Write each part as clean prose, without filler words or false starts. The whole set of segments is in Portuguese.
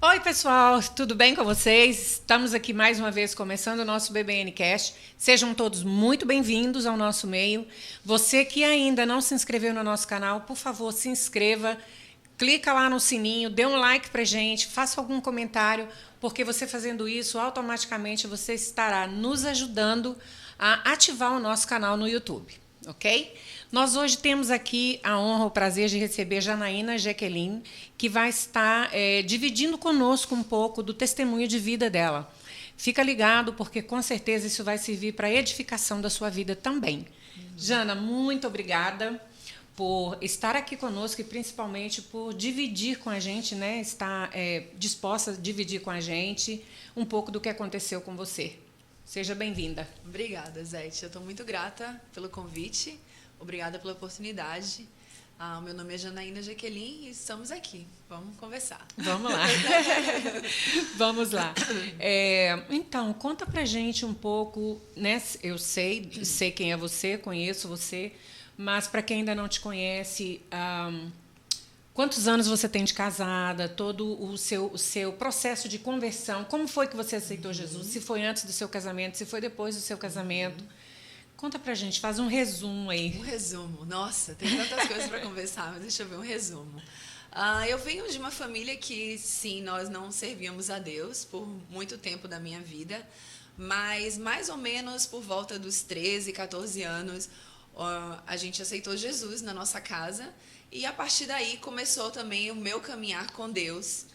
Oi, pessoal, tudo bem com vocês? Estamos aqui mais uma vez começando o nosso BBN Cast. Sejam todos muito bem-vindos ao nosso meio. Você que ainda não se inscreveu no nosso canal, por favor, se inscreva, clica lá no sininho, dê um like pra gente, faça algum comentário, porque você fazendo isso, automaticamente você estará nos ajudando a ativar o nosso canal no YouTube, ok? Nós hoje temos aqui a honra, o prazer de receber Janaína Jaqueline, que vai estar dividindo conosco um pouco do testemunho de vida dela. Fica ligado, porque com certeza isso vai servir para a edificação da sua vida também. Jana, muito obrigada por estar aqui conosco e principalmente por dividir com a gente, né? Estar disposta a dividir com a gente um pouco do que aconteceu com você. Seja bem-vinda. Obrigada, Zete. Eu estou muito grata pelo convite. Obrigada pela oportunidade. O meu nome é Janaína Jaqueline e estamos aqui. Vamos conversar. Vamos lá. Vamos lá. Então, conta pra gente um pouco, né? Eu sei quem é você, conheço você, mas para quem ainda não te conhece, quantos anos você tem de casada, todo o seu processo de conversão, como foi que você aceitou Jesus? Se foi antes do seu casamento, se foi depois do seu casamento? Conta pra gente, faz um resumo aí. Um resumo. Nossa, tem tantas coisas para conversar, mas deixa eu ver um resumo. Eu venho de uma família que, sim, nós não servíamos a Deus por muito tempo da minha vida, mas mais ou menos por volta dos 13, 14 anos, a gente aceitou Jesus na nossa casa e a partir daí começou também o meu caminhar com Deus.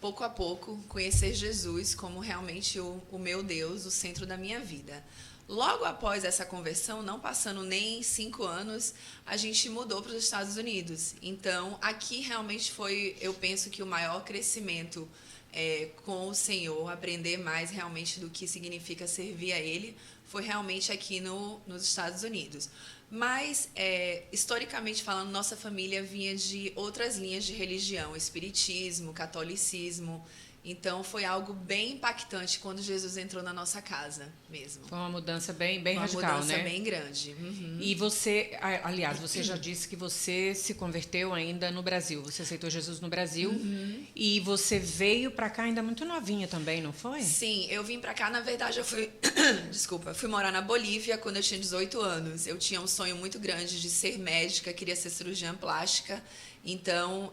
Pouco a pouco, conhecer Jesus como realmente o meu Deus, o centro da minha vida. Logo após essa conversão, não passando nem 5 anos, a gente mudou para os Estados Unidos. Então, aqui realmente foi, eu penso que o maior crescimento com o Senhor, aprender mais realmente do que significa servir a Ele, foi realmente aqui nos Estados Unidos. Mas, historicamente falando, nossa família vinha de outras linhas de religião, espiritismo, catolicismo. Então, foi algo bem impactante quando Jesus entrou na nossa casa mesmo. Foi uma mudança bem radical, né? Uma mudança bem grande. Uhum. E você, aliás, você já disse que você se converteu ainda no Brasil. Você aceitou Jesus no Brasil. Uhum. E você veio para cá ainda muito novinha também, não foi? Sim, eu vim para cá, na verdade, eu fui... Desculpa, fui morar na Bolívia quando eu tinha 18 anos. Eu tinha um sonho muito grande de ser médica, queria ser cirurgiã plástica. Então,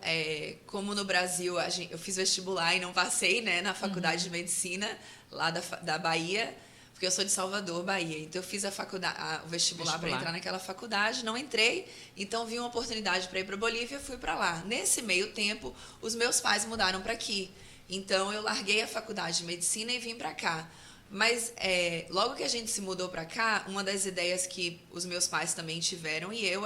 como no Brasil eu fiz vestibular e não passei, né, na faculdade de medicina lá da Bahia, porque eu sou de Salvador, Bahia. Então, eu fiz o vestibular para entrar naquela faculdade, não entrei, então vi uma oportunidade para ir para a Bolívia, fui para lá. Nesse meio tempo, os meus pais mudaram para aqui. Então, eu larguei a faculdade de medicina e vim para cá. Mas logo que a gente se mudou para cá, uma das ideias que os meus pais também tiveram e eu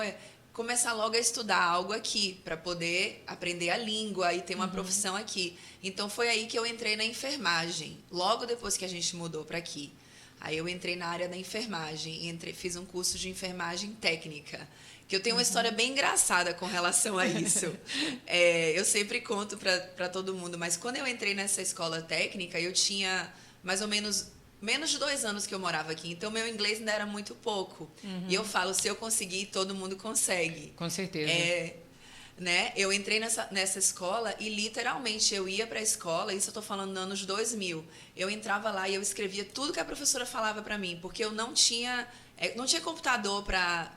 começar logo a estudar algo aqui, para poder aprender a língua e ter uma profissão aqui. Então, foi aí que eu entrei na enfermagem, logo depois que a gente mudou para aqui. Aí eu entrei na área da enfermagem, fiz um curso de enfermagem técnica, que eu tenho uma história bem engraçada com relação a isso. Eu sempre conto para todo mundo, mas quando eu entrei nessa escola técnica, eu tinha mais ou menos de 2 anos que eu morava aqui, então meu inglês ainda era muito pouco. E eu falo, se eu conseguir, todo mundo consegue. Com certeza. Né? Eu entrei nessa escola e literalmente eu ia para a escola, isso eu estou falando nos anos 2000. Eu entrava lá e eu escrevia tudo que a professora falava para mim, porque eu não tinha computador para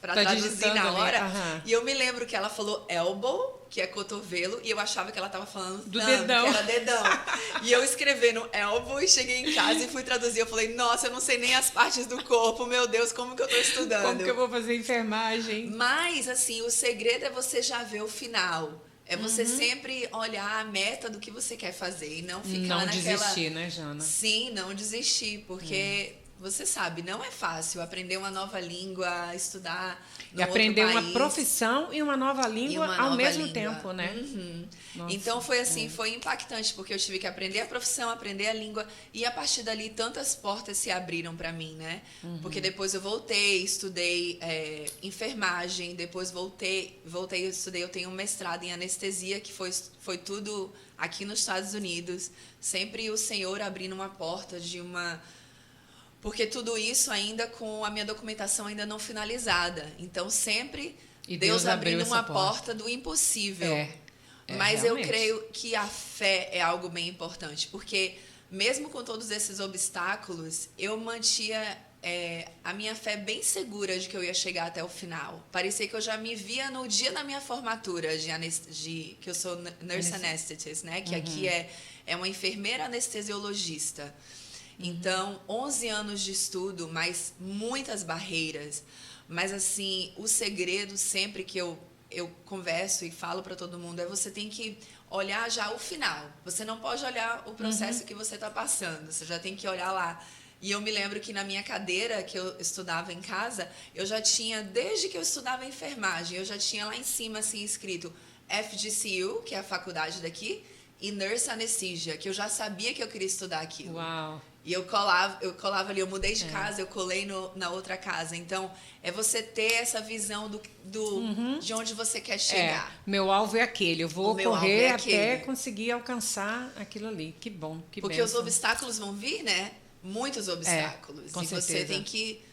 traduzir na hora. E eu me lembro que ela falou elbow, que é cotovelo, e eu achava que ela estava falando dedão, que era dedão. E eu escrevendo elbow e cheguei em casa e fui traduzir. Eu falei, nossa, eu não sei nem as partes do corpo, meu Deus, como que eu estou estudando? Como que eu vou fazer enfermagem? Mas, assim, o segredo é você já ver o final. É você sempre olhar a meta do que você quer fazer e não ficar naquela... Não desistir, né, Jana? Sim, não desistir, porque... Você sabe, não é fácil aprender uma nova língua, estudar e aprender uma profissão e uma nova língua ao mesmo tempo, né? Uhum. Então foi assim, foi impactante, porque eu tive que aprender a profissão, aprender a língua, e a partir dali tantas portas se abriram para mim, né? Porque depois eu voltei, estudei enfermagem, depois voltei e estudei, eu tenho um mestrado em anestesia, que foi tudo aqui nos Estados Unidos, sempre o Senhor abrindo uma porta de uma... Porque tudo isso ainda com a minha documentação ainda não finalizada. Então, sempre Deus abrindo uma porta do impossível. Mas eu realmente. creio que a fé é algo bem importante, porque mesmo com todos esses obstáculos, eu mantinha a minha fé bem segura de que eu ia chegar até o final. Parecia que eu já me via no dia da minha formatura, que eu sou nurse anesthetist, né? Que aqui é uma enfermeira anestesiologista. Então, 11 anos de estudo, mas muitas barreiras. Mas, assim, o segredo sempre que eu converso e falo para todo mundo é você tem que olhar já o final. Você não pode olhar o processo que você está passando. Você já tem que olhar lá. E eu me lembro que na minha cadeira que eu estudava em casa, eu já tinha, desde que eu estudava enfermagem, eu já tinha lá em cima assim escrito FGCU, que é a faculdade daqui, e Nurse Anesthesia, que eu já sabia que eu queria estudar aquilo. Uau! E eu colava ali, eu mudei de casa, eu colei na outra casa. Então, é você ter essa visão de onde você quer chegar. Meu alvo é aquele, eu vou correr até aquele. conseguir alcançar aquilo ali. Que bom, que Porque bênção. os obstáculos vão vir, né? Muitos obstáculos. Com e certeza. você tem que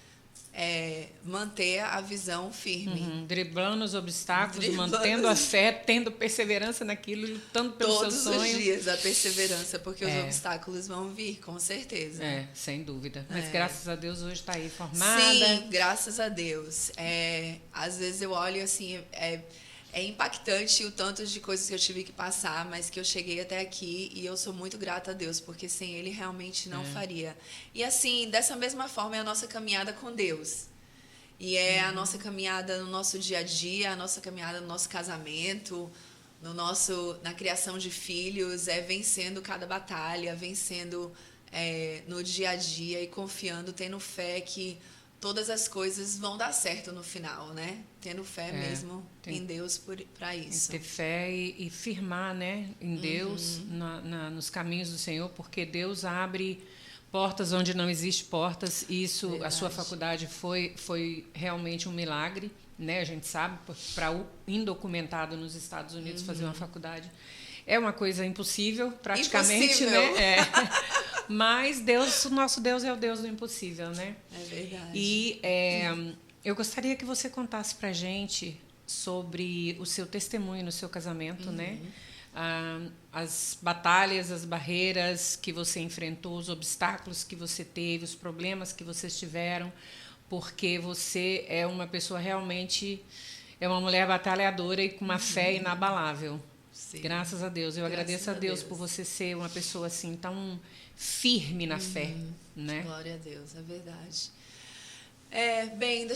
manter a visão firme. Driblando os obstáculos, mantendo a fé, tendo perseverança naquilo, lutando pelo seu sonho. Todos os dias a perseverança, porque os obstáculos vão vir, com certeza. Sem dúvida. Mas graças a Deus hoje está aí formada. Sim, graças a Deus. Às vezes eu olho assim, é impactante o tanto de coisas que eu tive que passar, mas que eu cheguei até aqui e eu sou muito grata a Deus, porque sem Ele realmente não faria. E assim, dessa mesma forma é a nossa caminhada com Deus. E é a nossa caminhada no nosso dia a dia, a nossa caminhada no nosso casamento, na criação de filhos, vencendo cada batalha, vencendo no dia a dia e confiando, tendo fé que todas as coisas vão dar certo no final, né? Tendo fé mesmo em Deus para isso. Ter fé e firmar, né, em Deus, nos caminhos do Senhor, porque Deus abre portas onde não existem portas. Isso, verdade. A sua faculdade foi realmente um milagre, né? A gente sabe, para o indocumentado nos Estados Unidos fazer uma faculdade é uma coisa impossível, praticamente, impossível. Né? Mas Deus, o nosso Deus é o Deus do impossível, né? É verdade. E eu gostaria que você contasse para a gente sobre o seu testemunho no seu casamento, né? As batalhas, as barreiras que você enfrentou, os obstáculos que você teve, os problemas que vocês tiveram, porque você é uma pessoa realmente, é uma mulher batalhadora e com uma fé inabalável. Sim. Graças a Deus. Eu agradeço a Deus por você ser uma pessoa assim tão firme na fé, né? Glória a Deus, é verdade. Bem,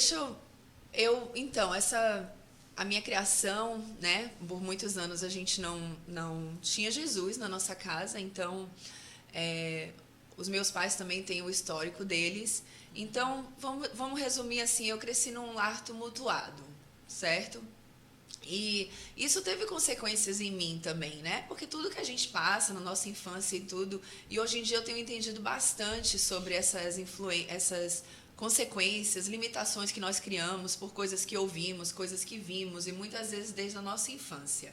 então, a minha criação, né? Por muitos anos a gente não tinha Jesus na nossa casa, então os meus pais também têm o histórico deles. Então, vamos resumir assim, eu cresci num lar tumultuado, certo? E isso teve consequências em mim também, né? Porque tudo que a gente passa na nossa infância e tudo, e hoje em dia eu tenho entendido bastante sobre essas consequências, limitações que nós criamos por coisas que ouvimos, coisas que vimos, e muitas vezes desde a nossa infância.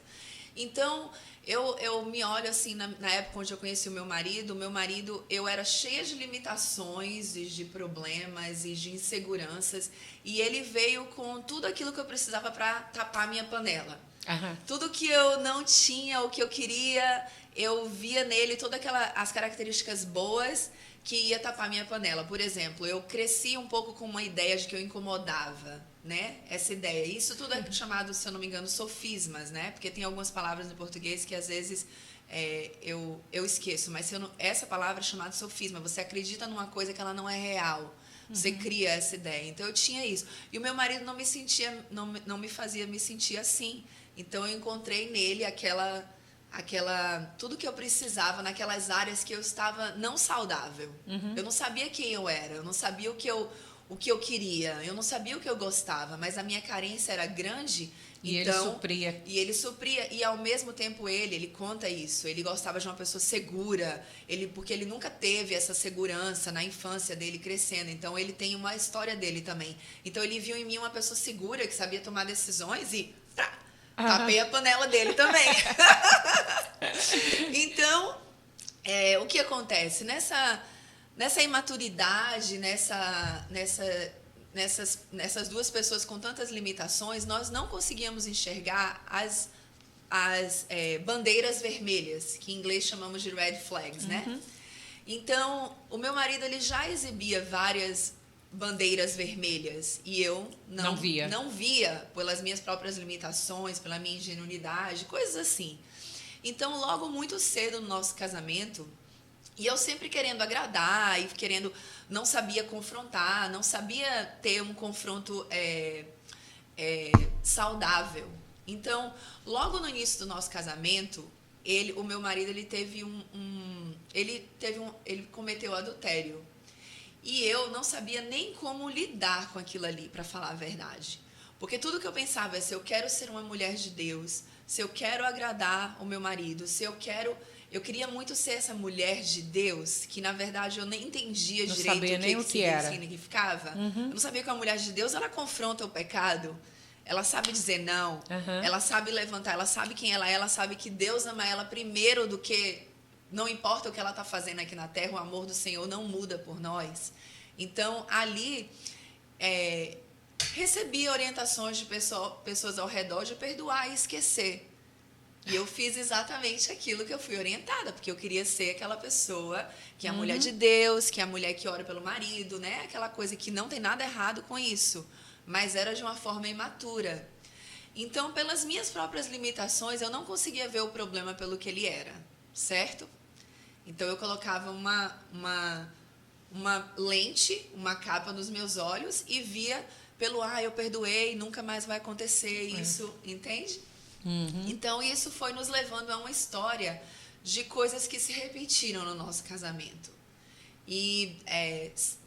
Então, eu me olho assim, na época onde eu conheci o meu marido, eu era cheia de limitações, e de problemas e de inseguranças, e ele veio com tudo aquilo que eu precisava para tapar minha panela. Tudo que eu não tinha, o que eu queria, eu via nele todas as características boas que ia tapar minha panela. Por exemplo, eu cresci um pouco com uma ideia de que eu incomodava, né? Essa ideia. Isso tudo é chamado, se eu não me engano, sofismas, né? Porque tem algumas palavras no português que às vezes eu esqueço, mas essa palavra é chamada sofisma. Você acredita numa coisa que ela não é real. Você cria essa ideia. Então eu tinha isso. E o meu marido não me fazia me sentir assim. Então eu encontrei nele tudo que eu precisava naquelas áreas que eu estava não saudável. Eu não sabia quem eu era, eu não sabia o que eu queria, eu não sabia o que eu gostava, mas a minha carência era grande. E então, ele supria. E ao mesmo tempo ele conta isso, ele gostava de uma pessoa segura, porque ele nunca teve essa segurança na infância dele crescendo, então ele tem uma história dele também. Então ele viu em mim uma pessoa segura, que sabia tomar decisões e tapei a panela dele também. Então, o que acontece? Nessa imaturidade, nessas duas pessoas com tantas limitações, nós não conseguíamos enxergar as bandeiras vermelhas, que em inglês chamamos de red flags, né? Então, o meu marido ele já exibia várias bandeiras vermelhas e eu não via pelas minhas próprias limitações, pela minha ingenuidade, coisas assim. Então, logo muito cedo no nosso casamento, e eu sempre querendo agradar e querendo, não sabia confrontar, não sabia ter um confronto saudável. Então, logo no início do nosso casamento, o meu marido, ele cometeu adultério. E eu não sabia nem como lidar com aquilo ali, para falar a verdade. Porque tudo que eu pensava é, se eu quero ser uma mulher de Deus, se eu quero agradar o meu marido, eu queria muito ser essa mulher de Deus, que na verdade eu nem entendia direito o que significava. Eu não sabia que a mulher de Deus, ela confronta o pecado. Ela sabe dizer não, ela sabe levantar, ela sabe quem ela sabe que Deus ama ela primeiro do que... Não importa o que ela está fazendo aqui na terra, o amor do Senhor não muda por nós. Então, ali, recebi orientações de pessoas ao redor de perdoar e esquecer. E eu fiz exatamente aquilo que eu fui orientada, porque eu queria ser aquela pessoa que é a mulher de Deus, que é a mulher que ora pelo marido, né? Aquela coisa que não tem nada errado com isso, mas era de uma forma imatura. Então, pelas minhas próprias limitações, eu não conseguia ver o problema pelo que ele era, certo? Então, eu colocava uma lente, uma capa nos meus olhos e via pelo, eu perdoei, nunca mais vai acontecer isso, entende? Então, isso foi nos levando a uma história de coisas que se repetiram no nosso casamento. E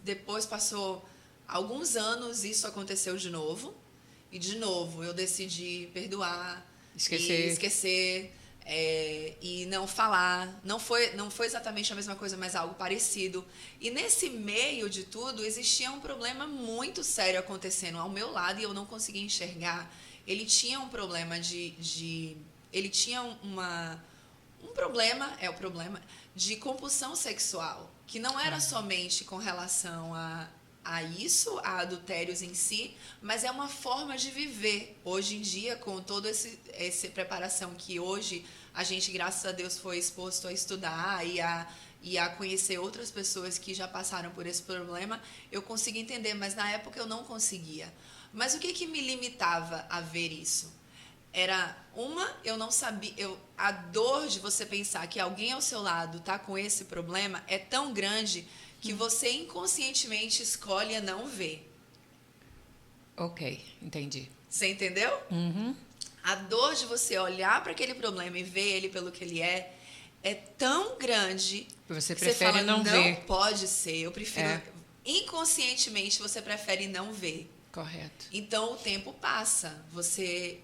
depois passou alguns anos, isso aconteceu de novo. E, de novo, eu decidi perdoar, esquecer e não falar. Não foi exatamente a mesma coisa, mas algo parecido. E, nesse meio de tudo, existia um problema muito sério acontecendo ao meu lado e eu não conseguia enxergar. Ele tinha um problema ele tinha um problema de compulsão sexual, que não era somente com relação a isso, a adultérios em si, mas é uma forma de viver. Hoje em dia, com toda essa preparação que hoje a gente, graças a Deus, foi exposto a estudar e a conhecer outras pessoas que já passaram por esse problema, eu consigo entender, mas na época eu não conseguia. Mas o que me limitava a ver isso? Eu não sabia, a dor de você pensar que alguém ao seu lado está com esse problema é tão grande que você inconscientemente escolhe a não ver. Ok, entendi. Você entendeu? A dor de você olhar para aquele problema e ver ele pelo que ele é tão grande você que prefere você fala, não ver. Não pode ser, eu prefiro... Inconscientemente, você prefere não ver. Correto. Então, o tempo passa. Você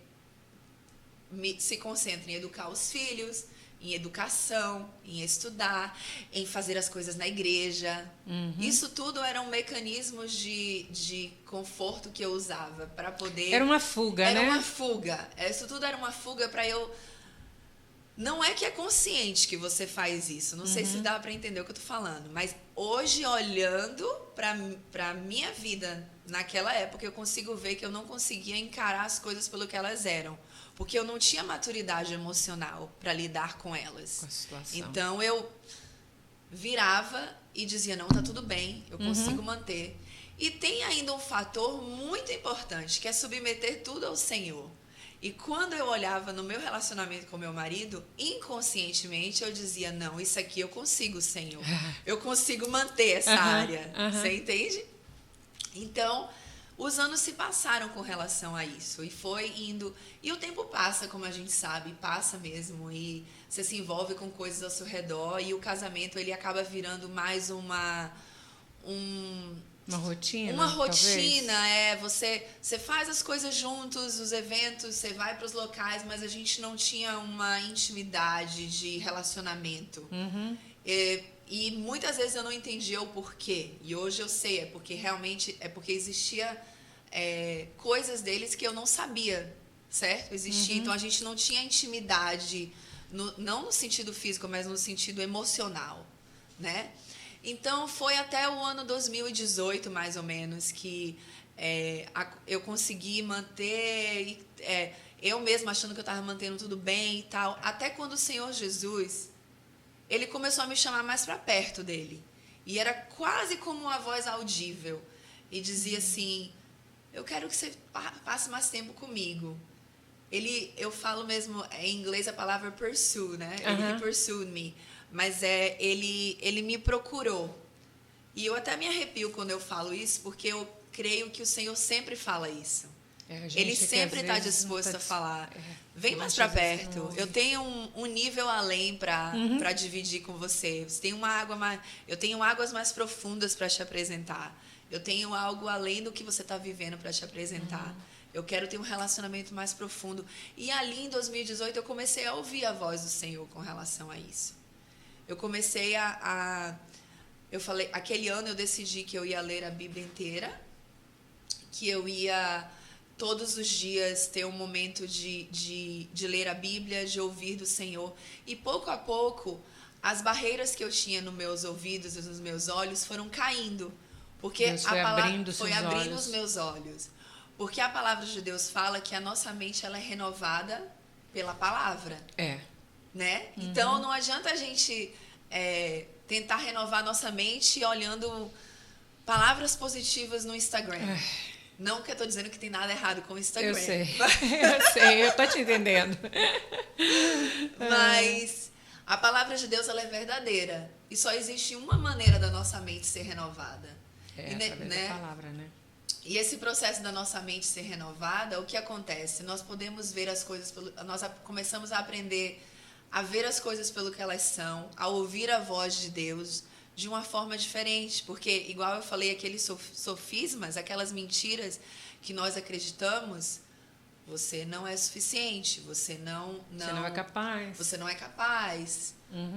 se concentra em educar os filhos, em educação, em estudar, em fazer as coisas na igreja. Isso tudo eram mecanismos de conforto que eu usava para poder... Era uma fuga, né? Era uma fuga. Isso tudo era uma fuga para eu... Não é que é consciente que você faz isso. Não sei se dá para entender o que eu tô falando. Mas hoje, olhando para minha vida naquela época, eu consigo ver que eu não conseguia encarar as coisas pelo que elas eram. Porque eu não tinha maturidade emocional para lidar com elas. Com a situação. Então, eu virava e dizia, não, tá tudo bem, eu consigo manter. E tem ainda um fator muito importante, que é submeter tudo ao Senhor. E quando eu olhava no meu relacionamento com meu marido, inconscientemente eu dizia, não, isso aqui eu consigo, Senhor. Eu consigo manter essa área. Você entende? Então, os anos se passaram com relação a isso. E foi indo... E o tempo passa, como a gente sabe, passa mesmo. E você se envolve com coisas ao seu redor. E o casamento, ele acaba virando mais uma rotina? Uma rotina, você faz as coisas juntos, os eventos, você vai para os locais, mas a gente não tinha uma intimidade de relacionamento. E muitas vezes eu não entendia o porquê. E hoje eu sei, porque existia coisas deles que eu não sabia, certo? Existia, então a gente não tinha intimidade, não no sentido físico, mas no sentido emocional, né? Então, foi até o ano 2018, mais ou menos, que eu consegui manter... eu mesma achando que eu estava mantendo tudo bem e tal. Até quando o Senhor Jesus, ele começou a me chamar mais para perto dele. E era quase como uma voz audível. E dizia assim, eu quero que você passe mais tempo comigo. Eu falo mesmo, em inglês a palavra pursue, né? Ele pursued me. Mas ele me procurou. E eu até me arrepio quando eu falo isso, porque eu creio que o Senhor sempre fala isso. Ele sempre está disposto a falar. Vem mais para perto. Eu tenho um nível além para dividir com você. Eu tenho águas mais profundas para te apresentar. Eu tenho algo além do que você está vivendo para te apresentar. Eu quero ter um relacionamento mais profundo. E ali em 2018 eu comecei a ouvir a voz do Senhor com relação a isso. Eu comecei eu falei, aquele ano eu decidi que eu ia ler a Bíblia inteira, que eu ia todos os dias ter um momento de ler a Bíblia, de ouvir do Senhor. E pouco a pouco, as barreiras que eu tinha nos meus ouvidos e nos meus olhos foram caindo. Porque Deus foi abrindo os meus olhos. Porque a palavra de Deus fala que a nossa mente ela é renovada pela palavra. Né? Então, não adianta a gente tentar renovar nossa mente olhando palavras positivas no Instagram. Não que eu estou dizendo que tem nada errado com o Instagram. Eu sei, eu estou te entendendo. Mas a palavra de Deus ela é verdadeira. E só existe uma maneira da nossa mente ser renovada. Através da palavra, né? E esse processo da nossa mente ser renovada, o que acontece? Nós podemos ver as coisas, nós começamos a aprender a ver as coisas pelo que elas são, a ouvir a voz de Deus de uma forma diferente. Porque, igual eu falei, aqueles sofismas, aquelas mentiras que nós acreditamos, você não é suficiente, você não é capaz. Você não é capaz.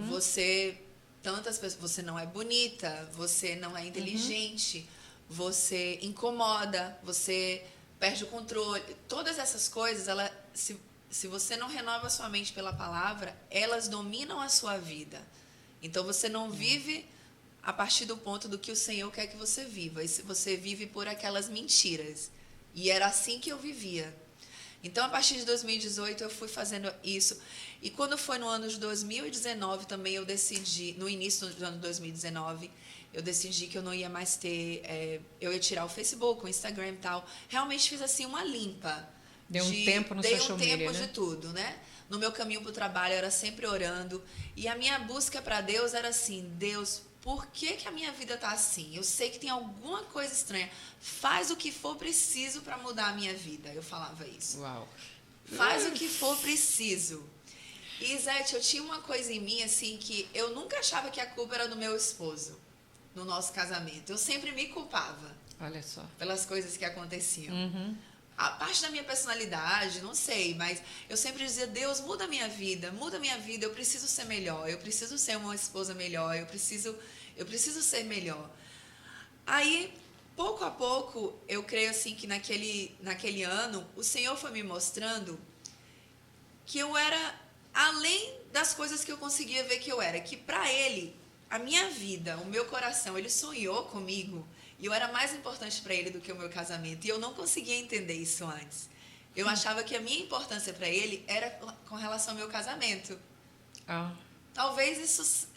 Você não é bonita, você não é inteligente. Você incomoda, você perde o controle. Todas essas coisas, se você não renova a sua mente pela palavra, elas dominam a sua vida. Então, você não vive a partir do ponto do que o Senhor quer que você viva. E você vive por aquelas mentiras. E era assim que eu vivia. Então, a partir de 2018, eu fui fazendo isso. E quando foi no ano de 2019, também eu decidi, no início do ano de 2019... eu decidi que eu não ia mais ter... eu ia tirar o Facebook, o Instagram e tal. Realmente fiz assim uma limpa. Deu um tempo no social media, Dei um tempo de tudo, né? No meu caminho para o trabalho, eu era sempre orando. E a minha busca para Deus era assim, Deus, por que a minha vida está assim? Eu sei que tem alguma coisa estranha. Faz o que for preciso para mudar a minha vida. Eu falava isso. Uau. Faz o que for preciso. E, Zete, eu tinha uma coisa em mim, assim, que eu nunca achava que a culpa era do meu esposo. No nosso casamento. Eu sempre me culpava. Olha só. Pelas coisas que aconteciam. A parte da minha personalidade, não sei, mas eu sempre dizia, Deus, muda a minha vida, eu preciso ser melhor, eu preciso ser uma esposa melhor, eu preciso ser melhor. Aí, pouco a pouco, eu creio assim que naquele ano, o Senhor foi me mostrando que eu era além das coisas que eu conseguia ver que eu era, que para Ele, a minha vida, o meu coração, Ele sonhou comigo e eu era mais importante para Ele do que o meu casamento. E eu não conseguia entender isso antes. Eu achava que a minha importância para Ele era com relação ao meu casamento. Talvez isso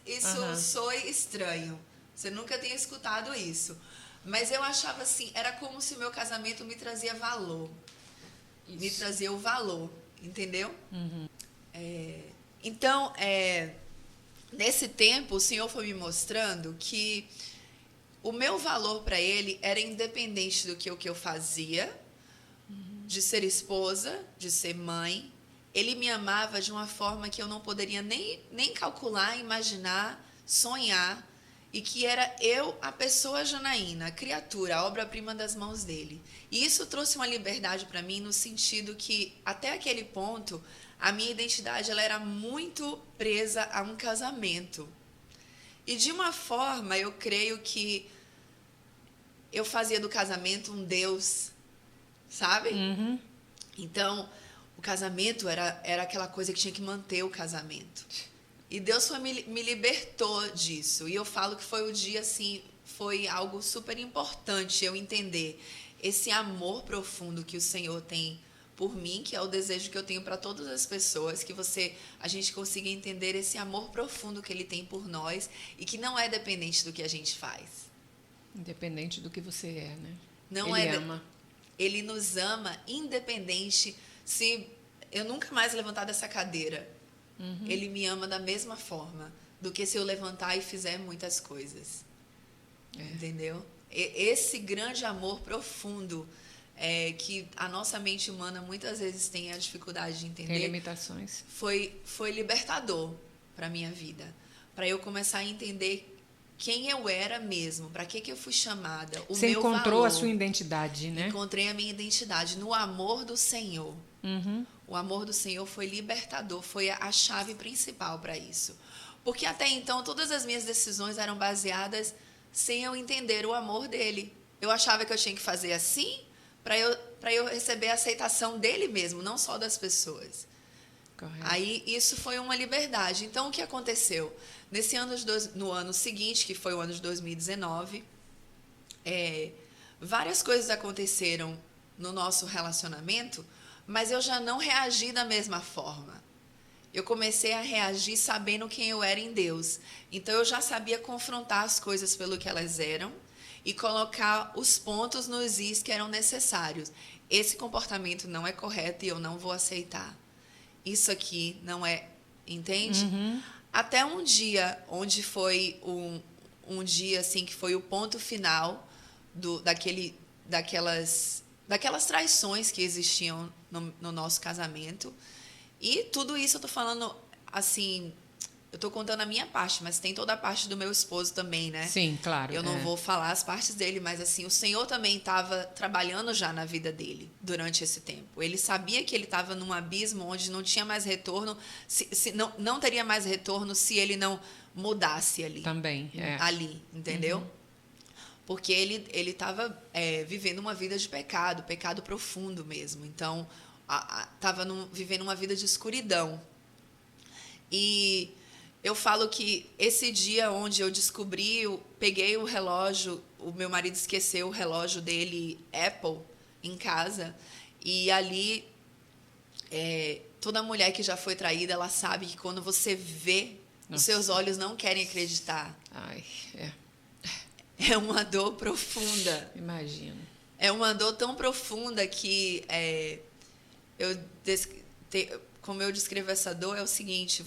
soe estranho. Você nunca tenha escutado isso. Mas eu achava assim, era como se o meu casamento me trazia valor. Isso. Me trazia o valor, entendeu? Então, nesse tempo, o Senhor foi me mostrando que o meu valor para Ele era independente do que eu fazia, de ser esposa, de ser mãe. Ele me amava de uma forma que eu não poderia nem calcular, imaginar, sonhar. E que era eu, a pessoa Janaína, a criatura, a obra-prima das mãos dele. E isso trouxe uma liberdade para mim no sentido que, até aquele ponto, a minha identidade ela era muito presa a um casamento. E de uma forma, eu creio que eu fazia do casamento um Deus, sabe? Então, o casamento era aquela coisa que tinha que manter o casamento. E Deus me libertou disso. E eu falo que foi o dia, assim, foi algo super importante eu entender esse amor profundo que o Senhor tem por mim, que é o desejo que eu tenho para todas as pessoas, que a gente consiga entender esse amor profundo que ele tem por nós e que não é dependente do que a gente faz. Independente do que você é, né? Não ele é, ama. Ele nos ama independente se eu nunca mais levantar dessa cadeira. Ele me ama da mesma forma do que se eu levantar e fizer muitas coisas. Entendeu? Esse grande amor profundo que a nossa mente humana muitas vezes tem a dificuldade de entender. Tem limitações. Foi libertador para a minha vida. Para eu começar a entender quem eu era mesmo, para que eu fui chamada, o Você meu encontrou valor. a sua identidade, né? Encontrei a minha identidade no amor do Senhor. Uhum. O amor do Senhor foi libertador, foi a chave principal para isso. Porque até então todas as minhas decisões eram baseadas sem eu entender o amor dele. Eu achava que eu tinha que fazer assim para eu receber a aceitação dele mesmo, não só das pessoas. Correto. Aí isso foi uma liberdade. Então o que aconteceu? No ano seguinte, que foi o ano de 2019, várias coisas aconteceram no nosso relacionamento, mas eu já não reagi da mesma forma. Eu comecei a reagir sabendo quem eu era em Deus. Então eu já sabia confrontar as coisas pelo que elas eram e colocar os pontos nos is que eram necessários. Esse comportamento não é correto e eu não vou aceitar. Isso aqui não é, entende? Até um dia onde foi um dia assim que foi o ponto final daquelas traições que existiam no nosso casamento. E tudo isso eu tô falando assim, eu tô contando a minha parte, mas tem toda a parte do meu esposo também, né? Sim, claro. Eu não vou falar as partes dele, mas assim, o Senhor também estava trabalhando já na vida dele durante esse tempo. Ele sabia que ele estava num abismo onde não tinha mais retorno, não teria mais retorno se ele não mudasse ali. Também, Ali, entendeu? Porque ele estava vivendo uma vida de pecado profundo mesmo. Então, estava vivendo uma vida de escuridão. E eu falo que esse dia onde eu peguei o relógio, o meu marido esqueceu o relógio dele, Apple, em casa. E ali, toda mulher que já foi traída, ela sabe que quando você vê, os seus olhos não querem acreditar. Ai, É uma dor profunda. Imagino. É uma dor tão profunda que como eu descrevo essa dor, é o seguinte: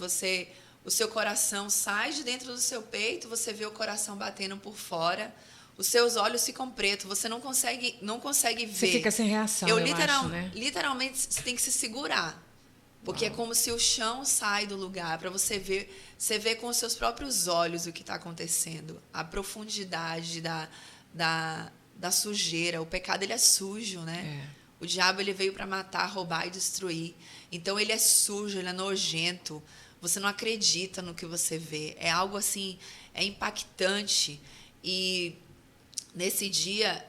o seu coração sai de dentro do seu peito, você vê o coração batendo por fora, os seus olhos ficam pretos, você não consegue ver. Você fica sem reação, eu acho, né? Literalmente, você tem que se segurar. Porque é como se o chão sai do lugar para você ver. Você vê com os seus próprios olhos o que está acontecendo. A profundidade da sujeira. O pecado, ele é sujo, né? O diabo, ele veio para matar, roubar e destruir. Então, ele é sujo, ele é nojento. Você não acredita no que você vê. É algo assim, é impactante. E nesse dia,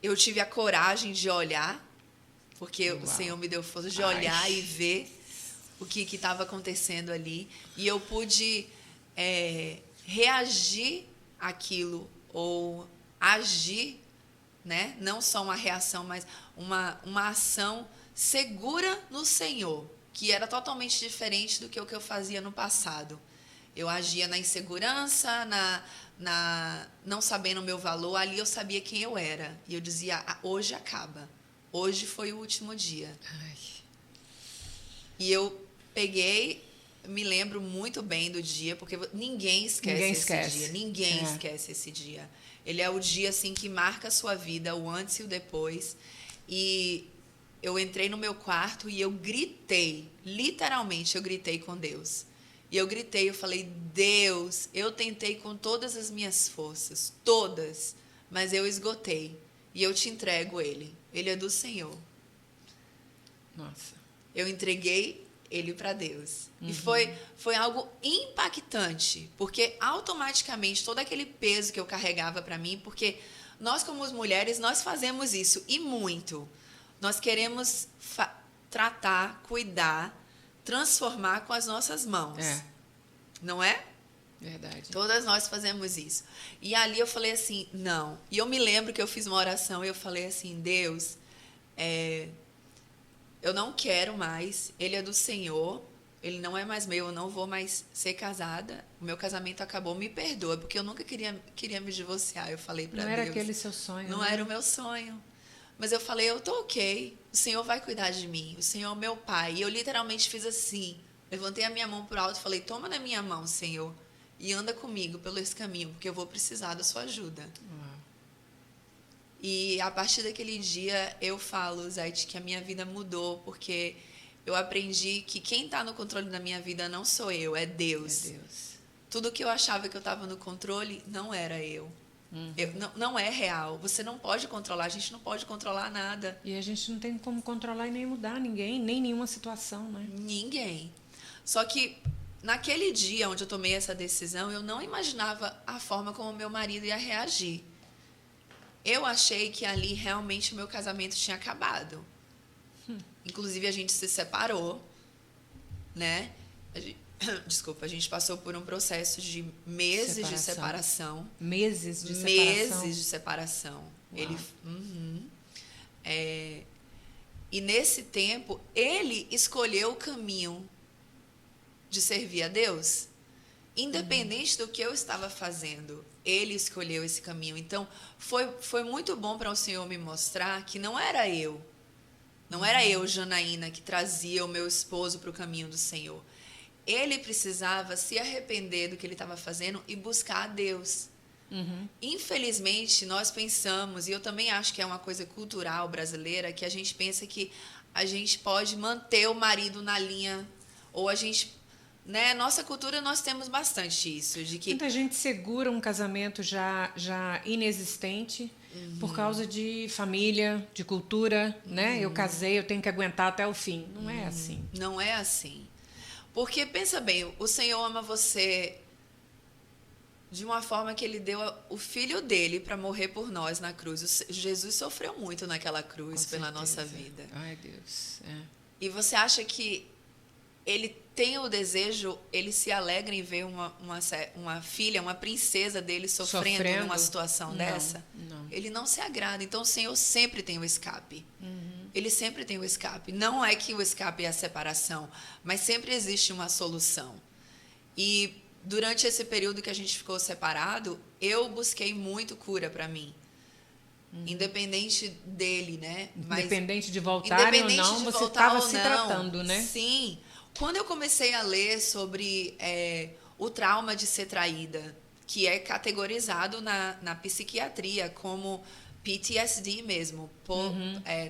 eu tive a coragem de olhar, porque o Senhor me deu força de olhar e ver o que estava acontecendo ali. E eu pude reagir àquilo, ou agir, né? Não só uma reação, mas uma ação segura no Senhor, que era totalmente diferente do que eu fazia no passado. Eu agia na insegurança, não sabendo o meu valor. Ali eu sabia quem eu era. E eu dizia, hoje acaba. Hoje foi o último dia. Ai. E eu me lembro muito bem do dia, porque ninguém esquece esse dia. Ninguém esquece esse dia. Ele é o dia assim, que marca a sua vida, o antes e o depois. E eu entrei no meu quarto e eu gritei, literalmente eu gritei com Deus. E eu falei, Deus, eu tentei com todas as minhas forças, todas, mas eu esgotei. E eu te entrego ele. Ele é do Senhor. Nossa. Eu entreguei ele para Deus. E foi algo impactante, porque automaticamente todo aquele peso que eu carregava para mim, porque nós como mulheres, nós fazemos isso, e muito. Nós queremos tratar, cuidar, transformar com as nossas mãos. Não é? Verdade. Todas nós fazemos isso. E ali eu falei assim, não. E eu me lembro que eu fiz uma oração e eu falei assim, Deus, eu não quero mais, ele é do Senhor, ele não é mais meu, eu não vou mais ser casada, o meu casamento acabou, me perdoa, porque eu nunca queria me divorciar, eu falei para Deus. Não era aquele seu sonho, Não era o meu sonho. Mas eu falei, eu tô ok, o Senhor vai cuidar de mim, o Senhor é meu pai. E eu literalmente fiz assim, levantei a minha mão pro alto e falei, toma na minha mão, Senhor, e anda comigo pelo esse caminho, porque eu vou precisar da sua ajuda. E a partir daquele dia, eu falo, Zete, que a minha vida mudou, porque eu aprendi que quem está no controle da minha vida não sou eu, é Deus. É Deus. Tudo que eu achava que eu estava no controle, não era eu. Não é real. Você não pode controlar, a gente não pode controlar nada. E a gente não tem como controlar e nem mudar ninguém, nem nenhuma situação, né? Ninguém. Só que naquele dia onde eu tomei essa decisão, eu não imaginava a forma como meu marido ia reagir. Eu achei que ali realmente o meu casamento tinha acabado. Inclusive, a gente se separou, né? Desculpa, a gente passou por um processo de meses de separação. Meses de separação? Meses de separação. Ele, e nesse tempo, ele escolheu o caminho de servir a Deus. Independente do que eu estava fazendo, ele escolheu esse caminho. Então, foi muito bom para o Senhor me mostrar que não era eu. Não era eu, Janaína, que trazia o meu esposo para o caminho do Senhor. Ele precisava se arrepender do que ele estava fazendo e buscar a Deus. Infelizmente, nós pensamos, e eu também acho que é uma coisa cultural brasileira, que a gente pensa que a gente pode manter o marido na linha, ou a gente... Né? Nossa cultura, nós temos bastante isso. De que... Muita gente segura um casamento já inexistente por causa de família, de cultura, né? Eu casei, eu tenho que aguentar até o fim. Não é assim. Não é assim. Porque, pensa bem, o Senhor ama você de uma forma que ele deu o filho dele para morrer por nós na cruz. Jesus sofreu muito naquela cruz pela nossa vida. Ai, Deus. E você acha que ele tem o desejo, ele se alegra em ver uma filha, uma princesa dele sofrendo numa situação dessa? Não. Ele não se agrada. Então, o Senhor sempre tem o escape. Ele sempre tem o escape. Não é que o escape é a separação, mas sempre existe uma solução. E durante esse período que a gente ficou separado, eu busquei muito cura para mim. Independente dele, né? Independente de voltar ou não, você estava se tratando, né? Sim. Quando eu comecei a ler sobre o trauma de ser traída, que é categorizado na psiquiatria como PTSD mesmo,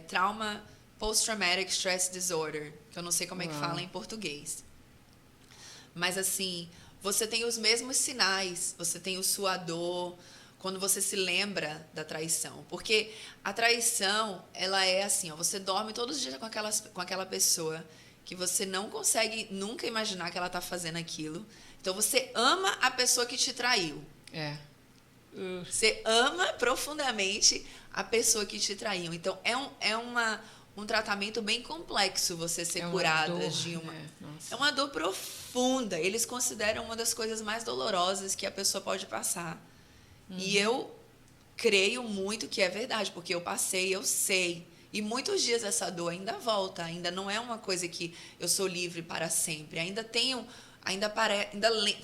trauma Post-Traumatic Stress Disorder, que eu não sei como é que fala em português. Mas assim, você tem os mesmos sinais, você tem o suador, quando você se lembra da traição. Porque a traição, ela é assim, você dorme todos os dias com aquela pessoa que você não consegue nunca imaginar que ela está fazendo aquilo. Então, você ama a pessoa que te traiu. Você ama profundamente a pessoa que te traiu. Então, é um tratamento bem complexo você ser curada de uma... É uma dor profunda. Eles consideram uma das coisas mais dolorosas que a pessoa pode passar. E eu creio muito que é verdade, porque eu passei, eu sei. E muitos dias essa dor ainda volta, ainda não é uma coisa que eu sou livre para sempre. Ainda tem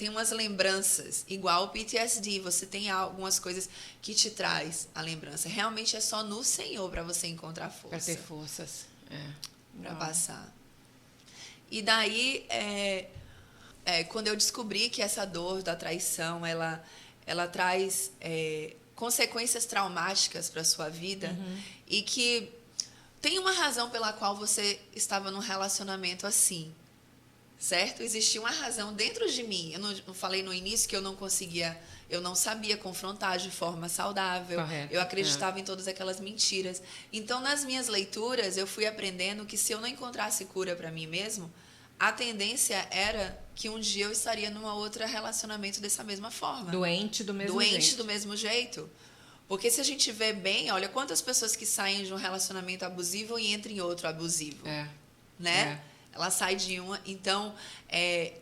umas lembranças, igual o PTSD, você tem algumas coisas que te traz a lembrança. Realmente é só no Senhor para você encontrar força. Para ter forças. Para passar. E daí, quando eu descobri que essa dor da traição, ela traz consequências traumáticas para a sua vida e que tem uma razão pela qual você estava num relacionamento assim, certo? Existia uma razão dentro de mim. Eu não falei no início que eu não sabia confrontar de forma saudável. Correto. Eu acreditava em todas aquelas mentiras. Então, nas minhas leituras, eu fui aprendendo que se eu não encontrasse cura para mim mesmo, a tendência era que um dia eu estaria numa outra relacionamento dessa mesma forma. Doente do mesmo jeito. Doente do mesmo jeito. Porque se a gente vê bem, olha quantas pessoas que saem de um relacionamento abusivo e entram em outro abusivo. Né? Ela sai de uma... Então,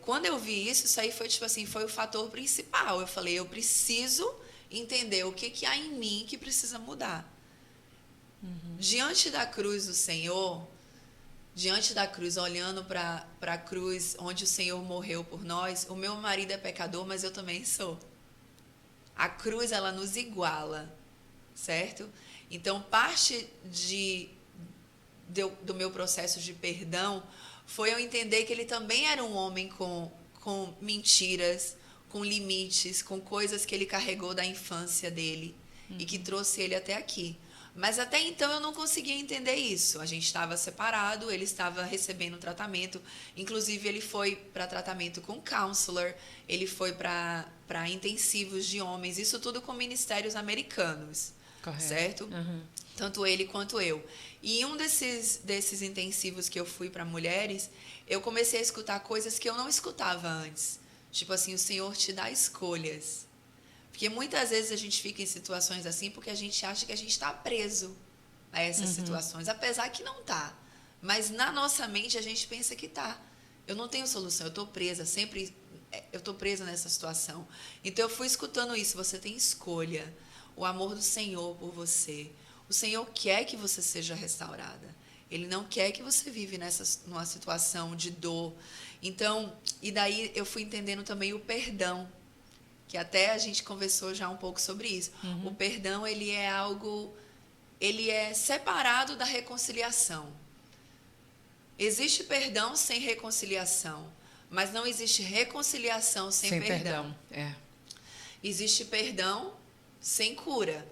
quando eu vi isso aí foi tipo assim, foi o fator principal. Eu falei, eu preciso entender o que há em mim que precisa mudar. Diante da cruz do Senhor, diante da cruz, olhando para a cruz onde o Senhor morreu por nós, o meu marido é pecador, mas eu também sou. A cruz, ela nos iguala, certo? Então, parte do meu processo de perdão foi eu entender que ele também era um homem com mentiras, com limites, com coisas que ele carregou da infância dele e que trouxe ele até aqui. Mas até então eu não conseguia entender isso. A gente estava separado, ele estava recebendo tratamento. Inclusive, ele foi para tratamento com counselor, ele foi para intensivos de homens, isso tudo com ministérios americanos. Correto. Certo? Uhum. Tanto ele quanto eu. E em um desses intensivos que eu fui para mulheres, eu comecei a escutar coisas que eu não escutava antes. Tipo assim, o Senhor te dá escolhas. Porque muitas vezes a gente fica em situações assim porque a gente acha que a gente está preso a essas situações, apesar que não está. Mas na nossa mente a gente pensa que está. Eu não tenho solução, eu estou presa, sempre eu estou presa nessa situação. Então eu fui escutando isso, você tem escolha, o amor do Senhor por você. O Senhor quer que você seja restaurada. Ele não quer que você vive numa situação de dor. Então, e daí eu fui entendendo também o perdão, que até a gente conversou já um pouco sobre isso. O perdão, ele é separado da reconciliação. Existe perdão sem reconciliação, mas não existe reconciliação sem perdão. Existe perdão sem cura.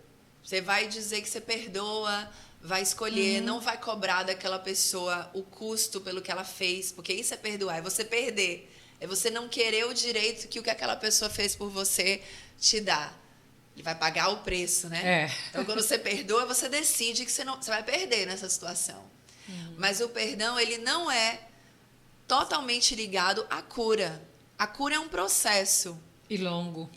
Você vai dizer que você perdoa, vai escolher, não vai cobrar daquela pessoa o custo pelo que ela fez, porque isso é perdoar, é você perder. É você não querer o direito que o que aquela pessoa fez por você te dá. Ele vai pagar o preço, né? Então, quando você perdoa, você decide que você vai perder nessa situação. Mas o perdão, ele não é totalmente ligado à cura. A cura é um processo. E longo.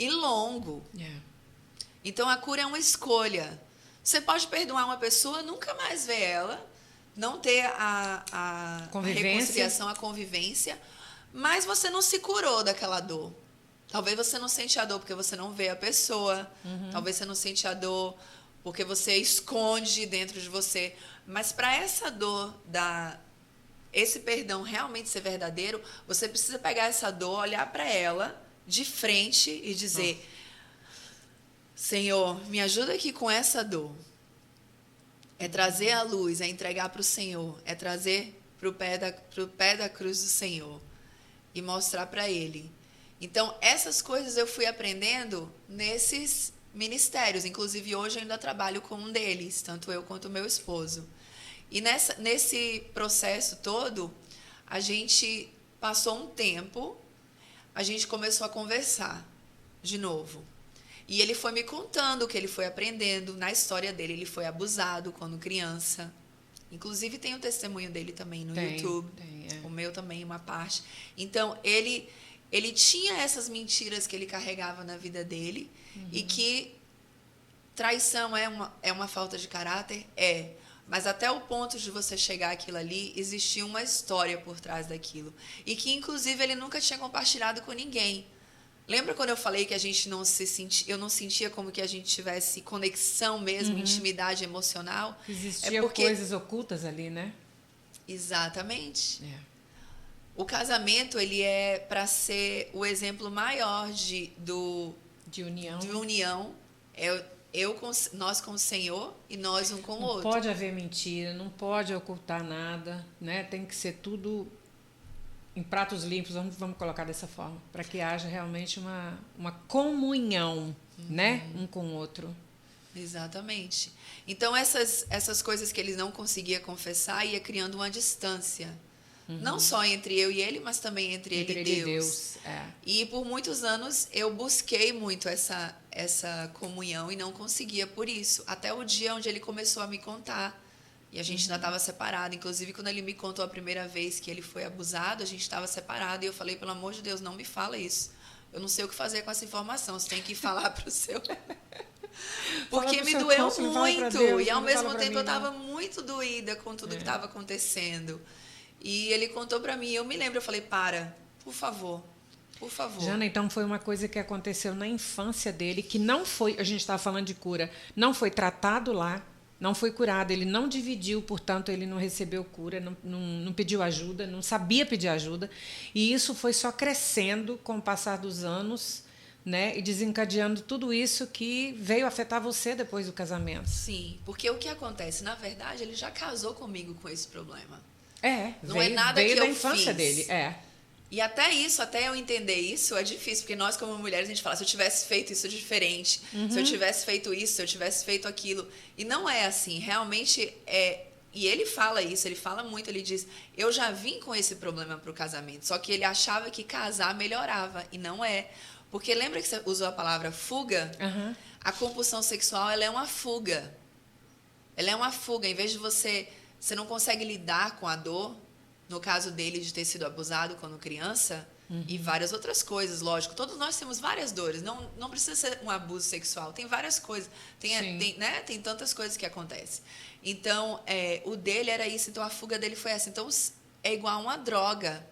Então, a cura é uma escolha. Você pode perdoar uma pessoa, nunca mais ver ela, não ter a reconciliação, a convivência, mas você não se curou daquela dor. Talvez você não sente a dor porque você não vê a pessoa. Talvez você não sente a dor porque você esconde dentro de você. Mas para essa dor, esse perdão realmente ser verdadeiro, você precisa pegar essa dor, olhar para ela de frente e dizer: Senhor, me ajuda aqui com essa dor. É trazer a luz, é entregar para o Senhor, é trazer para o pé da cruz do Senhor e mostrar para Ele. Então, essas coisas eu fui aprendendo nesses ministérios. Inclusive, hoje eu ainda trabalho com um deles, tanto eu quanto o meu esposo. E nesse processo todo, a gente passou um tempo, a gente começou a conversar de novo. E ele foi me contando o que ele foi aprendendo. Na história dele, ele foi abusado quando criança. Inclusive, tem o testemunho dele também no YouTube. O meu também, uma parte. Então, ele tinha essas mentiras que ele carregava na vida dele. E que traição é uma falta de caráter? É. Mas até o ponto de você chegar àquilo ali, existia uma história por trás daquilo. E que, inclusive, ele nunca tinha compartilhado com ninguém. Lembra quando eu falei que eu não sentia como que a gente tivesse conexão mesmo, intimidade emocional? Existiam coisas ocultas ali, né? Exatamente. O casamento, ele é para ser o exemplo maior de união. De união. Nós com o Senhor e nós um com o outro. Não pode haver mentira, não pode ocultar nada, né? Tem que ser tudo em pratos limpos, vamos colocar dessa forma, para que haja realmente uma comunhão, né? Um com o outro. Exatamente. Então, essas coisas que ele não conseguia confessar ia criando uma distância. Não só entre eu e ele, mas também entre ele e Deus. E por muitos anos eu busquei muito essa comunhão e não conseguia por isso. Até o dia onde ele começou a me contar. E a gente ainda estava separado. Inclusive, quando ele me contou a primeira vez que ele foi abusado, a gente estava separado. E eu falei, pelo amor de Deus, não me fala isso. Eu não sei o que fazer com essa informação. Você tem que falar para o seu... Porque me doeu muito. E ao mesmo tempo eu estava muito doída com tudo que estava acontecendo. E ele contou para mim. Eu me lembro, eu falei, por favor. Por favor. Jana, então foi uma coisa que aconteceu na infância dele, que não foi... A gente estava falando de cura. Não foi tratado lá. não foi curado, ele não dividiu, portanto, ele não recebeu cura, não pediu ajuda, não sabia pedir ajuda. E isso foi só crescendo com o passar dos anos, né? E desencadeando tudo isso que veio afetar você depois do casamento. Sim, porque o que acontece? Na verdade, ele já casou comigo com esse problema. Não veio, é nada veio que da eu infância fiz. dele. E até eu entender isso, é difícil, porque nós, como mulheres, a gente fala, se eu tivesse feito isso diferente, se eu tivesse feito isso, se eu tivesse feito aquilo. E não é assim, realmente é. E ele fala isso, ele fala muito, ele diz, eu já vim com esse problema para o casamento, só que ele achava que casar melhorava, e não é. Porque lembra que você usou a palavra fuga? A compulsão sexual, ela é uma fuga. Ela é uma fuga, em vez de você não consegue lidar com a dor, no caso dele de ter sido abusado quando criança, e várias outras coisas, lógico. Todos nós temos várias dores. Não precisa ser um abuso sexual. Tem várias coisas. Tem tantas coisas que acontecem. Então, o dele era isso. Então, a fuga dele foi essa. Então, é igual uma droga.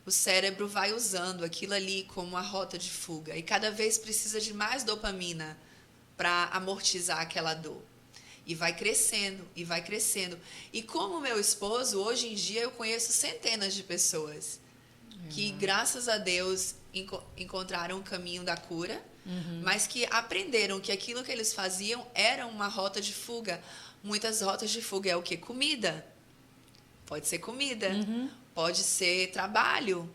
O cérebro vai usando aquilo ali como uma rota de fuga. E cada vez precisa de mais dopamina para amortizar aquela dor. E vai crescendo, e vai crescendo. E como meu esposo, hoje em dia eu conheço centenas de pessoas que, graças a Deus, encontraram o caminho da cura, mas que aprenderam que aquilo que eles faziam era uma rota de fuga. Muitas rotas de fuga é o quê? Comida. Pode ser comida, pode ser trabalho,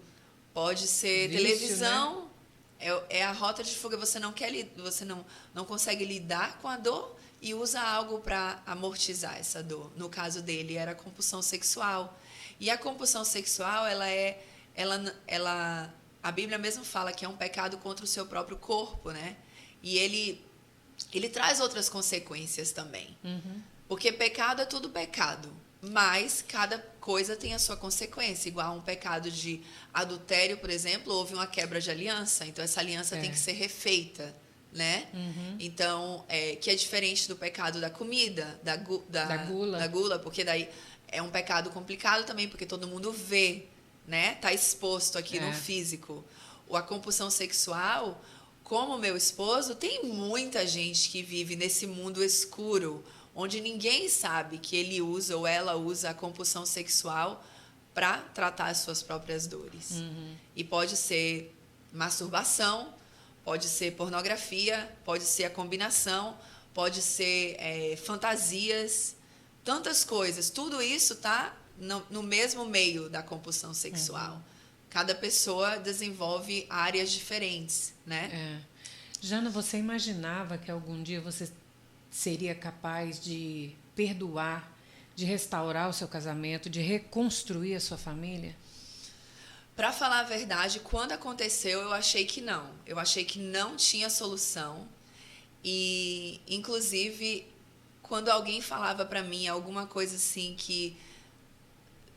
pode ser vício, televisão. Né? É a rota de fuga. Você não consegue lidar com a dor, e usa algo para amortizar essa dor. No caso dele, era a compulsão sexual. E a compulsão sexual, a Bíblia mesmo fala que é um pecado contra o seu próprio corpo, né? E ele traz outras consequências também. Porque pecado é tudo pecado, mas cada coisa tem a sua consequência. Igual um pecado de adultério, por exemplo, houve uma quebra de aliança, então essa aliança tem que ser refeita. Né? Então, que é diferente do pecado da comida, da gula, porque daí é um pecado complicado também, porque todo mundo vê, né? Tá exposto aqui no físico. A compulsão sexual, como meu esposo, tem muita gente que vive nesse mundo escuro, onde ninguém sabe que ele usa ou ela usa a compulsão sexual para tratar as suas próprias dores. E pode ser masturbação, pode ser pornografia, pode ser a combinação, pode ser fantasias, tantas coisas. Tudo isso está no mesmo meio da compulsão sexual. Cada pessoa desenvolve áreas diferentes, né? Jana, você imaginava que algum dia você seria capaz de perdoar, de restaurar o seu casamento, de reconstruir a sua família? Para falar a verdade, quando aconteceu, eu achei que não. Eu achei que não tinha solução. E, inclusive, quando alguém falava para mim alguma coisa assim que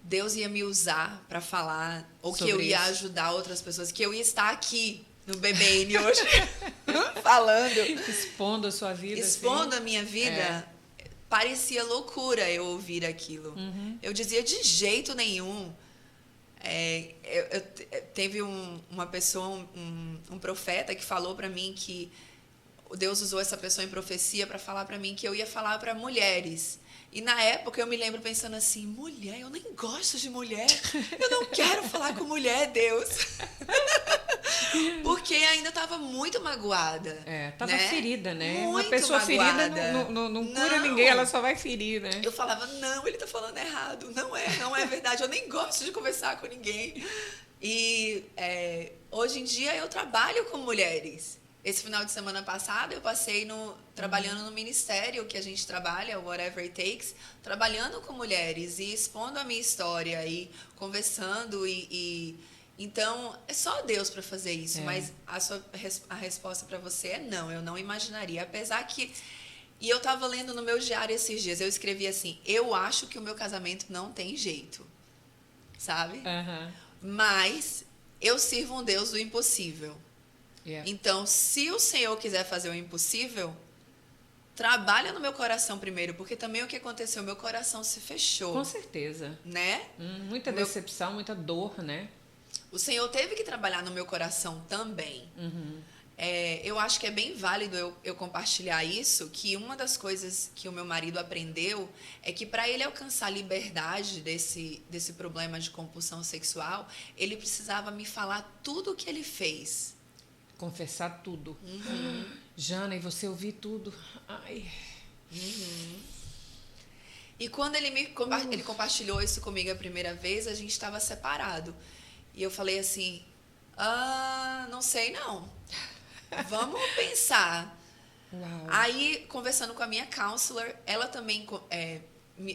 Deus ia me usar para falar, ou que eu ia ajudar outras pessoas, que eu ia estar aqui no BBN hoje, falando. Expondo a sua vida. Expondo a minha vida. Parecia loucura eu ouvir aquilo. Eu dizia, de jeito nenhum. Teve uma pessoa, um profeta que falou para mim que Deus usou essa pessoa em profecia para falar para mim que eu ia falar para mulheres. E na época eu me lembro pensando assim, mulher, eu nem gosto de mulher, eu não quero falar com mulher, Deus. Porque ainda estava muito magoada. Estava né? ferida, né? Muito uma pessoa magoada. ferida não cura ninguém, ela só vai ferir, né? Eu falava, não, ele está falando errado, não é verdade, eu nem gosto de conversar com ninguém. E hoje em dia eu trabalho com mulheres. Esse final de semana passado eu passei trabalhando no ministério que a gente trabalha, Whatever It Takes, trabalhando com mulheres e expondo a minha história e conversando então é só Deus para fazer isso, mas a resposta para você é não, eu não imaginaria, apesar que e eu estava lendo no meu diário esses dias, eu escrevi assim, eu acho que o meu casamento não tem jeito, sabe? Mas eu sirvo um Deus do impossível. Então, se o Senhor quiser fazer o impossível, trabalha no meu coração primeiro, porque também o que aconteceu, meu coração se fechou. Com certeza. Né? Muita decepção, muita dor, né? O Senhor teve que trabalhar no meu coração também. eu acho que é bem válido eu compartilhar isso, que uma das coisas que o meu marido aprendeu é que para ele alcançar liberdade desse problema de compulsão sexual, ele precisava me falar tudo o que ele fez. Confessar tudo. Jana, e você ouvir tudo. Ai. E quando ele compartilhou isso comigo a primeira vez, a gente estava separado. E eu falei assim, não sei não. Vamos pensar. Uau. Aí, conversando com a minha counselor, ela também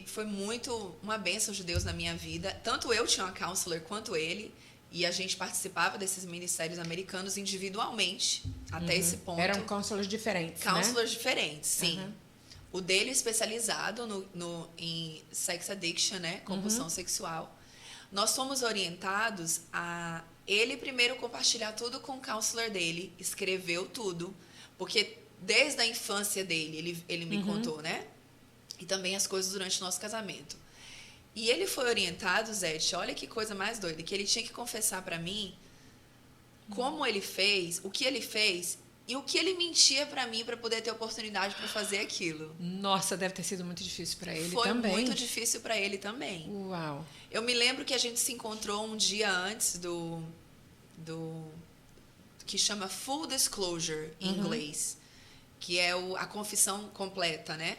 foi muito uma bênção de Deus na minha vida. Tanto eu tinha uma counselor quanto ele. E a gente participava desses ministérios americanos individualmente, até esse ponto. Eram counselors diferentes, Counselors diferentes, sim. O dele especializado em sex addiction, né? Compulsão sexual. Nós fomos orientados a ele primeiro compartilhar tudo com o counselor dele, escreveu tudo, porque desde a infância dele, ele me contou, né? E também as coisas durante o nosso casamento. E ele foi orientado, Zete, olha que coisa mais doida, que ele tinha que confessar para mim como ele fez, o que ele fez e o que ele mentia para mim para poder ter oportunidade para fazer aquilo. Nossa, deve ter sido muito difícil para ele Foi também. muito difícil para ele também. Uau. Eu me lembro que a gente se encontrou um dia antes do que chama full disclosure em inglês, que é a confissão completa, né?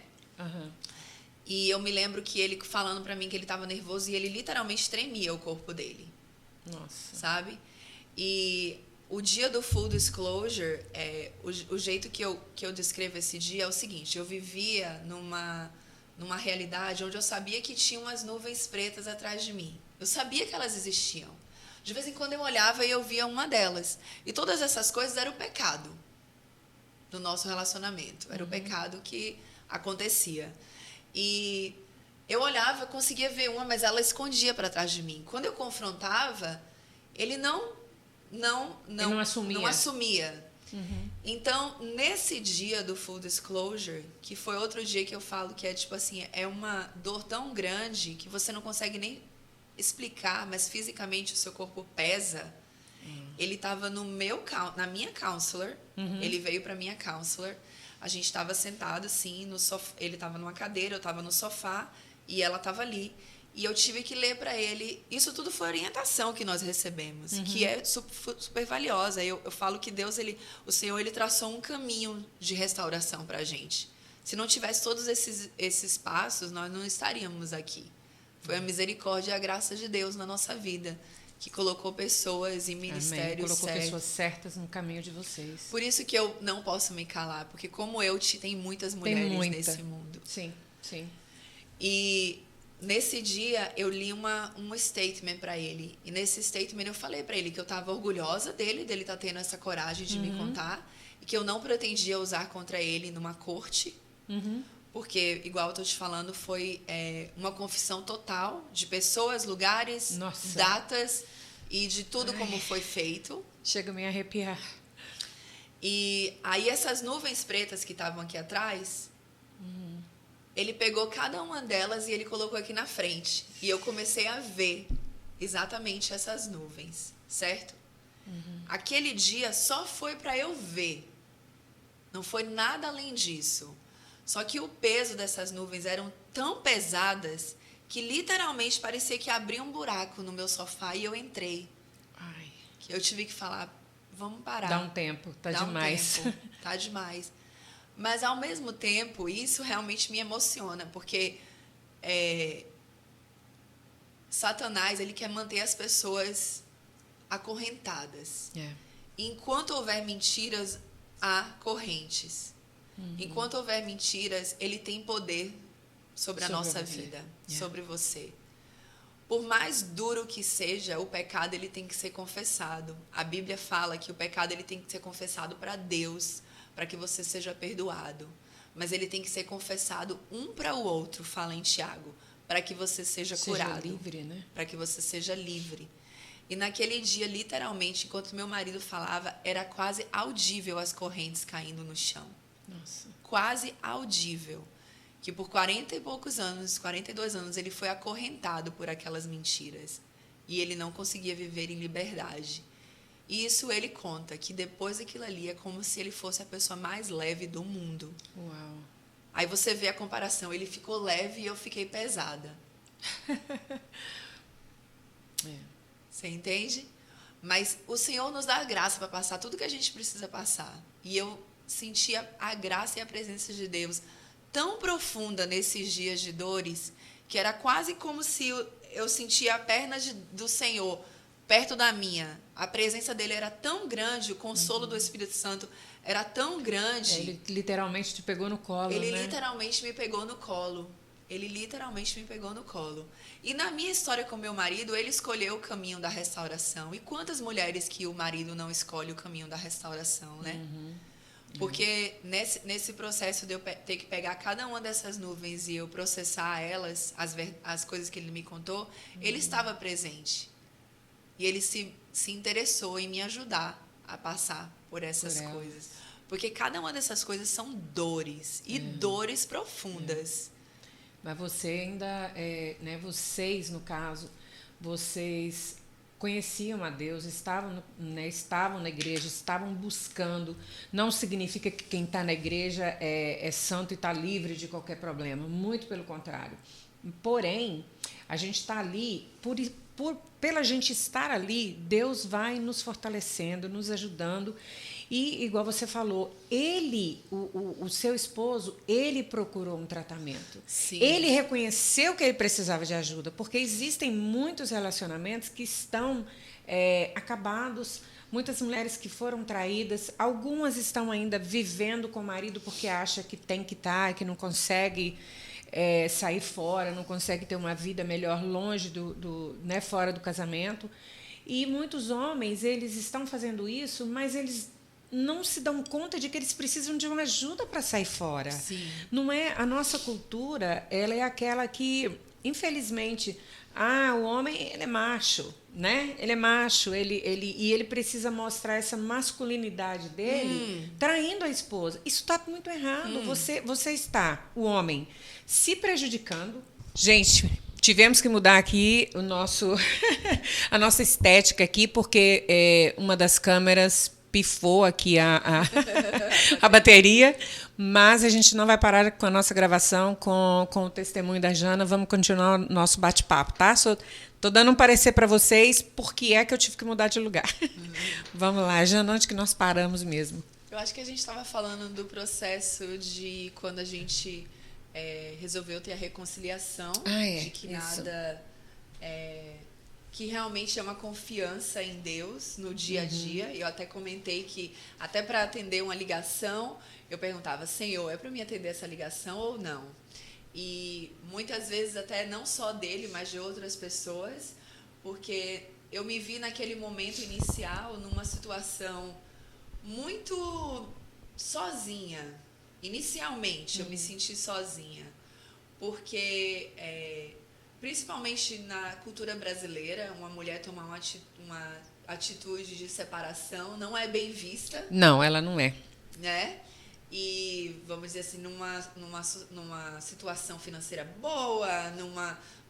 E eu me lembro que ele falando pra mim que ele tava nervoso e ele literalmente tremia o corpo dele. Nossa. Sabe? E o dia do full disclosure, o jeito que eu descrevo esse dia é o seguinte, eu vivia numa realidade onde eu sabia que tinha umas nuvens pretas atrás de mim. Eu sabia que elas existiam. De vez em quando eu olhava e eu via uma delas. E todas essas coisas eram o pecado do nosso relacionamento. Era o pecado que acontecia. E eu olhava, conseguia ver uma, mas ela escondia para trás de mim. Quando eu confrontava, ele não assumia. Então, nesse dia do full disclosure, que foi outro dia que eu falo que é tipo assim, é uma dor tão grande que você não consegue nem explicar, mas fisicamente o seu corpo pesa. Ele estava na minha counselor, ele veio para minha counselor. A gente estava sentado assim no sofá, ele estava numa cadeira, eu estava no sofá e ela estava ali. E eu tive que ler para ele. Isso tudo foi orientação que nós recebemos, que é super valiosa. Eu falo que Deus, o Senhor, ele traçou um caminho de restauração para a gente. Se não tivesse todos esses passos, nós não estaríamos aqui. Foi a misericórdia e a graça de Deus na nossa vida que colocou pessoas em ministérios colocou certos. pessoas certas no caminho de vocês. Por isso que eu não posso me calar, porque como eu, tem muitas mulheres nesse mundo. Sim, sim. E nesse dia eu li um statement para ele. E nesse statement eu falei para ele que eu estava orgulhosa dele estar tendo essa coragem de me contar. E que eu não pretendia usar contra ele numa corte. Porque, igual eu estou te falando, foi uma confissão total de pessoas, lugares, datas e de tudo como foi feito. Chega a me arrepiar. E aí essas nuvens pretas que estavam aqui atrás, ele pegou cada uma delas e ele colocou aqui na frente. E eu comecei a ver exatamente essas nuvens, certo? Aquele dia só foi para eu ver. Não foi nada além disso. Só que o peso dessas nuvens eram tão pesadas que literalmente parecia que abria um buraco no meu sofá e eu entrei. Ai. Que eu tive que falar, vamos parar. Dá um tempo, tá demais. Tá demais. Mas, ao mesmo tempo, isso realmente me emociona, porque Satanás, ele quer manter as pessoas acorrentadas. Enquanto houver mentiras, há correntes. Enquanto houver mentiras, ele tem poder sobre a nossa vida, sobre você. Por mais duro que seja, o pecado ele tem que ser confessado. A Bíblia fala que o pecado ele tem que ser confessado para Deus, para que você seja perdoado. Mas ele tem que ser confessado um para o outro, fala em Tiago, para que você seja curado. Livre, né? Para que você seja livre. E naquele dia, literalmente, enquanto meu marido falava, era quase audível as correntes caindo no chão. Nossa. Quase audível. Que por 40 e poucos anos, 42 anos, ele foi acorrentado por aquelas mentiras. E ele não conseguia viver em liberdade. E isso ele conta, que depois daquilo ali é como se ele fosse a pessoa mais leve do mundo. Uau. Aí você vê a comparação, ele ficou leve e eu fiquei pesada. Você entende? Mas o Senhor nos dá a graça para passar tudo que a gente precisa passar. E eu sentia a graça e a presença de Deus tão profunda nesses dias de dores, que era quase como se eu sentia a perna do Senhor perto da minha. A presença dele era tão grande, o consolo do Espírito Santo era tão grande. Ele literalmente te pegou no colo, Ele né? literalmente me pegou no colo. Ele literalmente me pegou no colo. E na minha história com meu marido, ele escolheu o caminho da restauração. E quantas mulheres que o marido não escolhe o caminho da restauração, né? Porque nesse processo de eu ter que pegar cada uma dessas nuvens e eu processar elas, as coisas que ele me contou, ele estava presente. E ele se interessou em me ajudar a passar por essas coisas. Porque cada uma dessas coisas são dores. E dores profundas. Mas você ainda, né, vocês, no caso, vocês conheciam a Deus, estavam na igreja, estavam buscando. Não significa que quem está na igreja é santo e está livre de qualquer problema. Muito pelo contrário. Porém, a gente está ali, pela gente estar ali, Deus vai nos fortalecendo, nos ajudando. E, igual você falou, o seu esposo, ele procurou um tratamento. Sim. Ele reconheceu que ele precisava de ajuda, porque existem muitos relacionamentos que estão acabados, muitas mulheres que foram traídas, algumas estão ainda vivendo com o marido porque acha que tem que estar, que não consegue sair fora, não consegue ter uma vida melhor longe né, fora do casamento. E muitos homens, eles estão fazendo isso, mas eles não se dão conta de que eles precisam de uma ajuda para sair fora. Sim. Não é a nossa cultura, ela é aquela que, infelizmente, o homem ele é macho, né? Ele é macho, e ele precisa mostrar essa masculinidade dele, traindo a esposa. Isso está muito errado. Você está, o homem, se prejudicando. Gente, tivemos que mudar aqui a nossa estética aqui, porque uma das câmeras pifou aqui a bateria, mas a gente não vai parar com a nossa gravação, com o testemunho da Jana. Vamos continuar o nosso bate-papo, tá? Estou dando um parecer para vocês porque é que eu tive que mudar de lugar. Vamos lá, Jana, onde que nós paramos mesmo? Eu acho que a gente estava falando do processo de quando a gente resolveu ter a reconciliação, de que isso. nada... que realmente é uma confiança em Deus no dia a dia. Eu até comentei que, até para atender uma ligação, eu perguntava, Senhor, é para mim atender essa ligação ou não? E muitas vezes até não só dele, mas de outras pessoas, porque eu me vi naquele momento inicial numa situação muito sozinha. Inicialmente eu me senti sozinha, porque... principalmente na cultura brasileira, uma mulher tomar uma atitude de separação não é bem vista. Não, ela não é. Né? E, vamos dizer assim, numa situação financeira boa,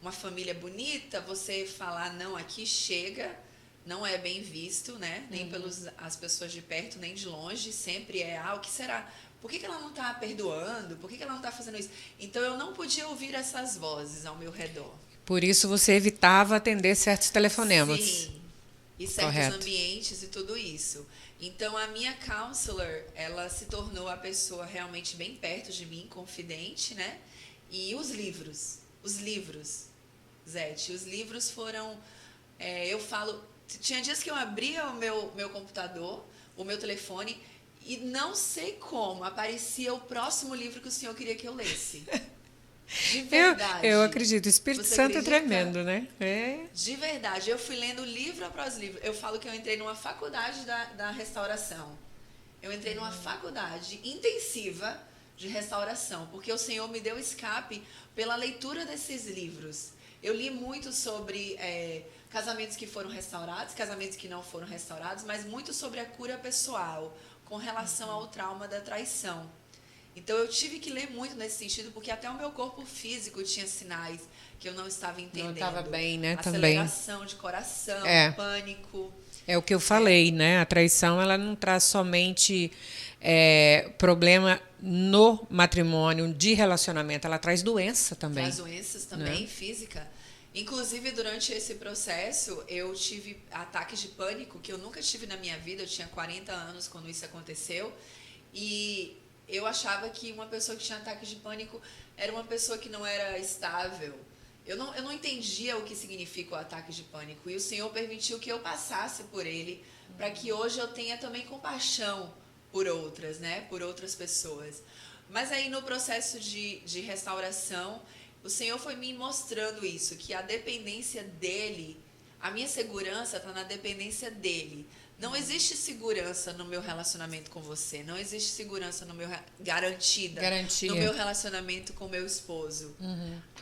uma família bonita, você falar, não, aqui chega, não é bem visto, né? Nem pelas as pessoas de perto, nem de longe. Sempre o que será? Por que ela não está perdoando? Por que ela não está fazendo isso? Então, eu não podia ouvir essas vozes ao meu redor. Por isso, você evitava atender certos telefonemas. Sim, e certos ambientes e tudo isso. Então, a minha counselor, ela se tornou a pessoa realmente bem perto de mim, confidente, né? E os livros, Zete, os livros foram... eu falo... Tinha dias que eu abria o meu computador, o meu telefone... E não sei como, aparecia o próximo livro que o Senhor queria que eu lesse. De verdade. Eu acredito. O Espírito Santo acredita? É tremendo, né? De verdade. Eu fui lendo livro após livro. Eu falo que eu entrei numa faculdade da restauração. Eu entrei numa faculdade intensiva de restauração, porque o Senhor me deu escape pela leitura desses livros. Eu li muito sobre casamentos que foram restaurados, casamentos que não foram restaurados, mas muito sobre a cura pessoal, com relação ao trauma da traição. Então, eu tive que ler muito nesse sentido, porque até o meu corpo físico tinha sinais que eu não estava entendendo. Não estava bem, né? Aceleração de coração, pânico. É o que eu falei, né? A traição ela não traz somente problema no matrimônio, de relacionamento, ela traz doença também. Traz doenças também, né? física. Inclusive, durante esse processo, eu tive ataques de pânico que eu nunca tive na minha vida. Eu tinha 40 anos quando isso aconteceu. E eu achava que uma pessoa que tinha ataque de pânico era uma pessoa que não era estável. Eu não entendia o que significa o ataque de pânico. E o Senhor permitiu que eu passasse por ele, para que hoje eu tenha também compaixão por outras, né? Por outras pessoas. Mas aí no processo de restauração, o Senhor foi me mostrando isso, que a dependência dEle, a minha segurança está na dependência dEle. Não existe segurança no meu relacionamento com você. Não existe segurança no meu garantia no meu relacionamento com meu esposo.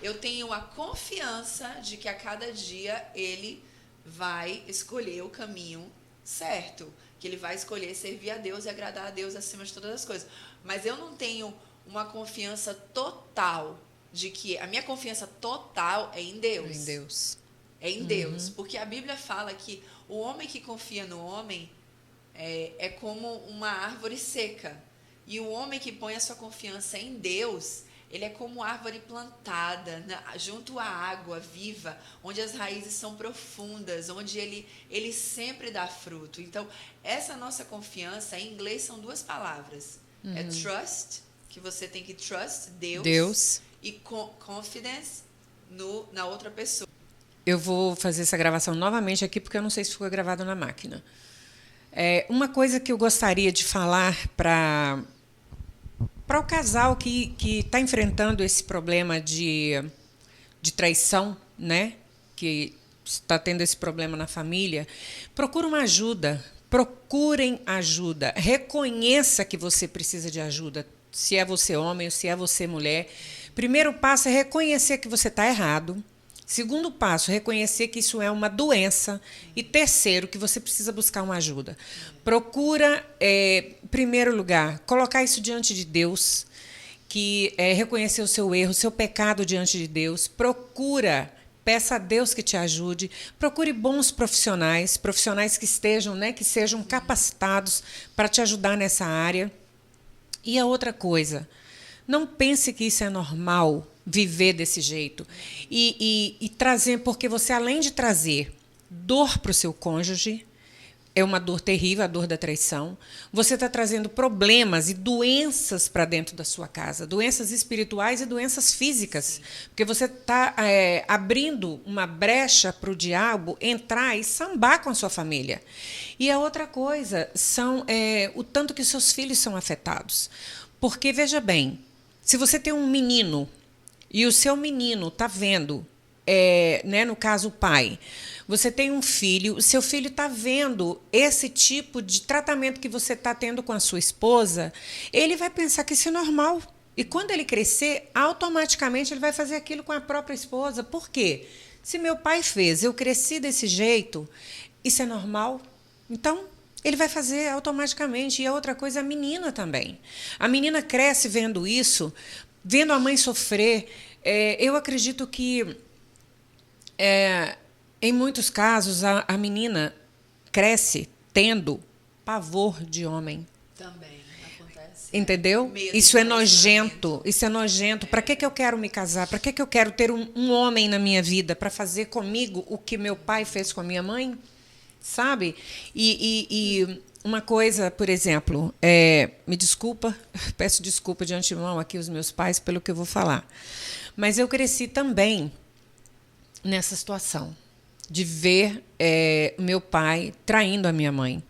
Eu tenho a confiança de que a cada dia ele vai escolher o caminho certo, que ele vai escolher servir a Deus e agradar a Deus acima de todas as coisas. Mas eu não tenho uma confiança total de que a minha confiança total é em Deus. Em Deus. É em Deus, porque a Bíblia fala que o homem que confia no homem é como uma árvore seca. E o homem que põe a sua confiança em Deus, ele é como árvore plantada junto à água viva, onde as raízes são profundas, onde ele sempre dá fruto. Então, essa nossa confiança, em inglês, são duas palavras. É trust, que você tem que trust Deus. E confidence na outra pessoa. Eu vou fazer essa gravação novamente aqui, porque eu não sei se ficou gravado na máquina. Uma coisa que eu gostaria de falar para o casal que está enfrentando esse problema de traição, né? Que está tendo esse problema na família, procure uma ajuda. Procurem ajuda. Reconheça que você precisa de ajuda, se é você homem ou se é você mulher. Primeiro passo é reconhecer que você está errado. Segundo passo, reconhecer que isso é uma doença. E terceiro, que você precisa buscar uma ajuda. Procura, em primeiro lugar, colocar isso diante de Deus, que reconhecer o seu erro, o seu pecado diante de Deus. Peça a Deus que te ajude. Procure bons profissionais que estejam, né, que sejam capacitados para te ajudar nessa área. E a outra coisa, não pense que isso é normal, viver desse jeito. E trazer, porque você, além de trazer dor para o seu cônjuge, é uma dor terrível, a dor da traição, você está trazendo problemas e doenças para dentro da sua casa, doenças espirituais e doenças físicas, porque você está abrindo uma brecha para o diabo entrar e sambar com a sua família. E a outra coisa são o tanto que seus filhos são afetados. Porque, veja bem, se você tem um menino e o seu menino está vendo, né, no caso o pai, você tem um filho, o seu filho está vendo esse tipo de tratamento que você está tendo com a sua esposa, ele vai pensar que isso é normal. E quando ele crescer, automaticamente ele vai fazer aquilo com a própria esposa. Por quê? Se meu pai fez, eu cresci desse jeito, isso é normal? Então, ele vai fazer automaticamente. E a outra coisa, a menina também. A menina cresce vendo isso, vendo a mãe sofrer. Eu acredito que, em muitos casos, a menina cresce tendo pavor de homem. Também acontece. Entendeu? Medo Isso de é nojento. Isso é nojento. Para que eu quero me casar? Para que eu quero ter um homem na minha vida para fazer comigo o que meu pai fez com a minha mãe? Sabe? E uma coisa, por exemplo, me desculpa, peço desculpa de antemão aqui aos meus pais pelo que eu vou falar, mas eu cresci também nessa situação de ver meu pai traindo a minha mãe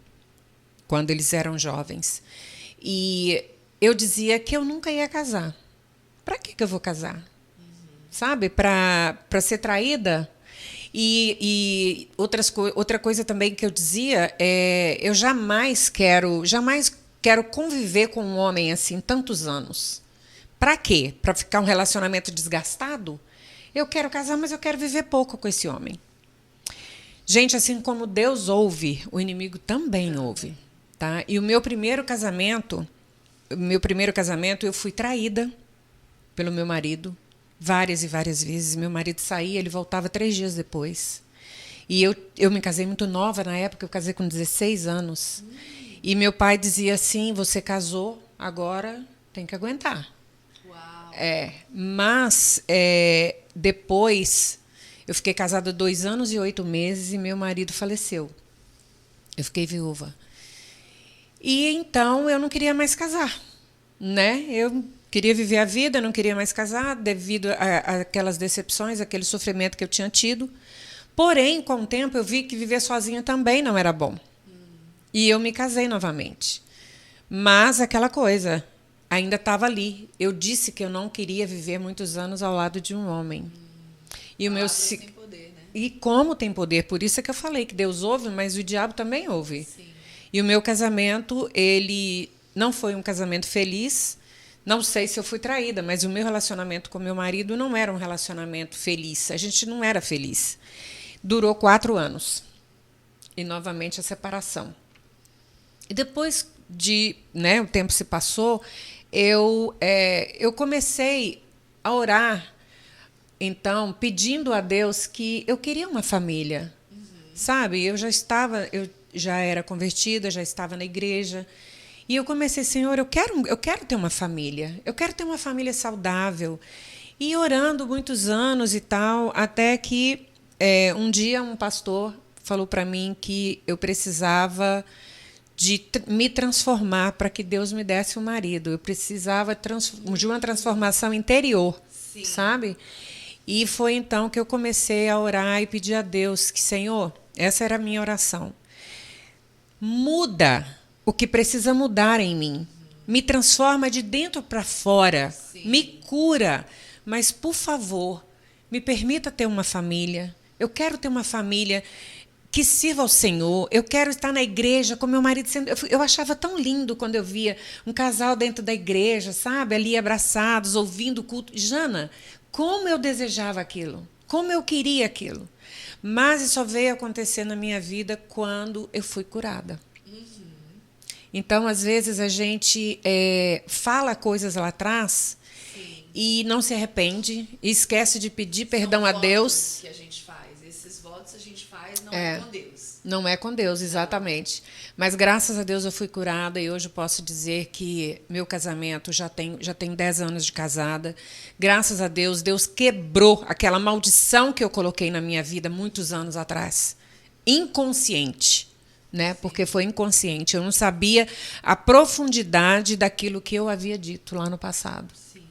quando eles eram jovens. E eu dizia que eu nunca ia casar. Para que eu vou casar? Sabe? Para ser traída? E outra coisa também que eu dizia eu jamais quero conviver com um homem assim tantos anos. Para quê? Para ficar um relacionamento desgastado? Eu quero casar, mas eu quero viver pouco com esse homem. Gente, assim como Deus ouve, o inimigo também ouve, tá? E o meu primeiro casamento, eu fui traída pelo meu marido várias e várias vezes. Meu marido saía, ele voltava 3 dias depois. E eu me casei muito nova na época, eu casei com 16 anos. E meu pai dizia assim, você casou, agora tem que aguentar. Uau. Mas depois, eu fiquei casada 2 anos e 8 meses e meu marido faleceu. Eu fiquei viúva. E então eu não queria mais casar, né? Eu queria viver a vida, não queria mais casar devido àquelas decepções, aquele sofrimento que eu tinha tido. Porém, com o tempo, eu vi que viver sozinha também não era bom. E eu me casei novamente. Mas aquela coisa ainda estava ali. Eu disse que eu não queria viver muitos anos ao lado de um homem. E o meu Tem poder, né? E como tem poder, por isso é que eu falei que Deus ouve, mas o diabo também ouve. Sim. E o meu casamento, ele não foi um casamento feliz. Não sei se eu fui traída, mas o meu relacionamento com meu marido não era um relacionamento feliz. A gente não era feliz. Durou 4 anos. E novamente a separação. E depois o tempo se passou, eu comecei a orar, então, pedindo a Deus que eu queria uma família. Sabe? Eu já era convertida, já estava na igreja. E eu comecei, Senhor, eu quero ter uma família. Eu quero ter uma família saudável. E orando muitos anos e tal, até que um dia um pastor falou para mim que eu precisava de me transformar para que Deus me desse um marido. Eu precisava de uma transformação interior, Sim. sabe? E foi então que eu comecei a orar e pedir a Deus que, Senhor, essa era a minha oração. Muda o que precisa mudar em mim. Me transforma de dentro para fora. Sim. Me cura. Mas, por favor, me permita ter uma família. Eu quero ter uma família que sirva ao Senhor. Eu quero estar na igreja com meu marido. Eu achava tão lindo quando eu via um casal dentro da igreja, sabe? Ali abraçados, ouvindo o culto. Jana, como eu desejava aquilo. Como eu queria aquilo. Mas isso só veio acontecer na minha vida quando eu fui curada. Então, às vezes, a gente fala coisas lá atrás. Sim. E não se arrepende, e esquece de pedir São perdão a Deus. votos que a gente faz. Esses votos a gente faz, não é com Deus. Não é com Deus, exatamente. Mas graças a Deus eu fui curada e hoje eu posso dizer que meu casamento já tem 10 anos de casada. Graças a Deus, Deus quebrou aquela maldição que eu coloquei na minha vida muitos anos atrás. Inconsciente, né? Porque foi inconsciente. Eu não sabia a profundidade daquilo que eu havia dito lá no passado. Sim.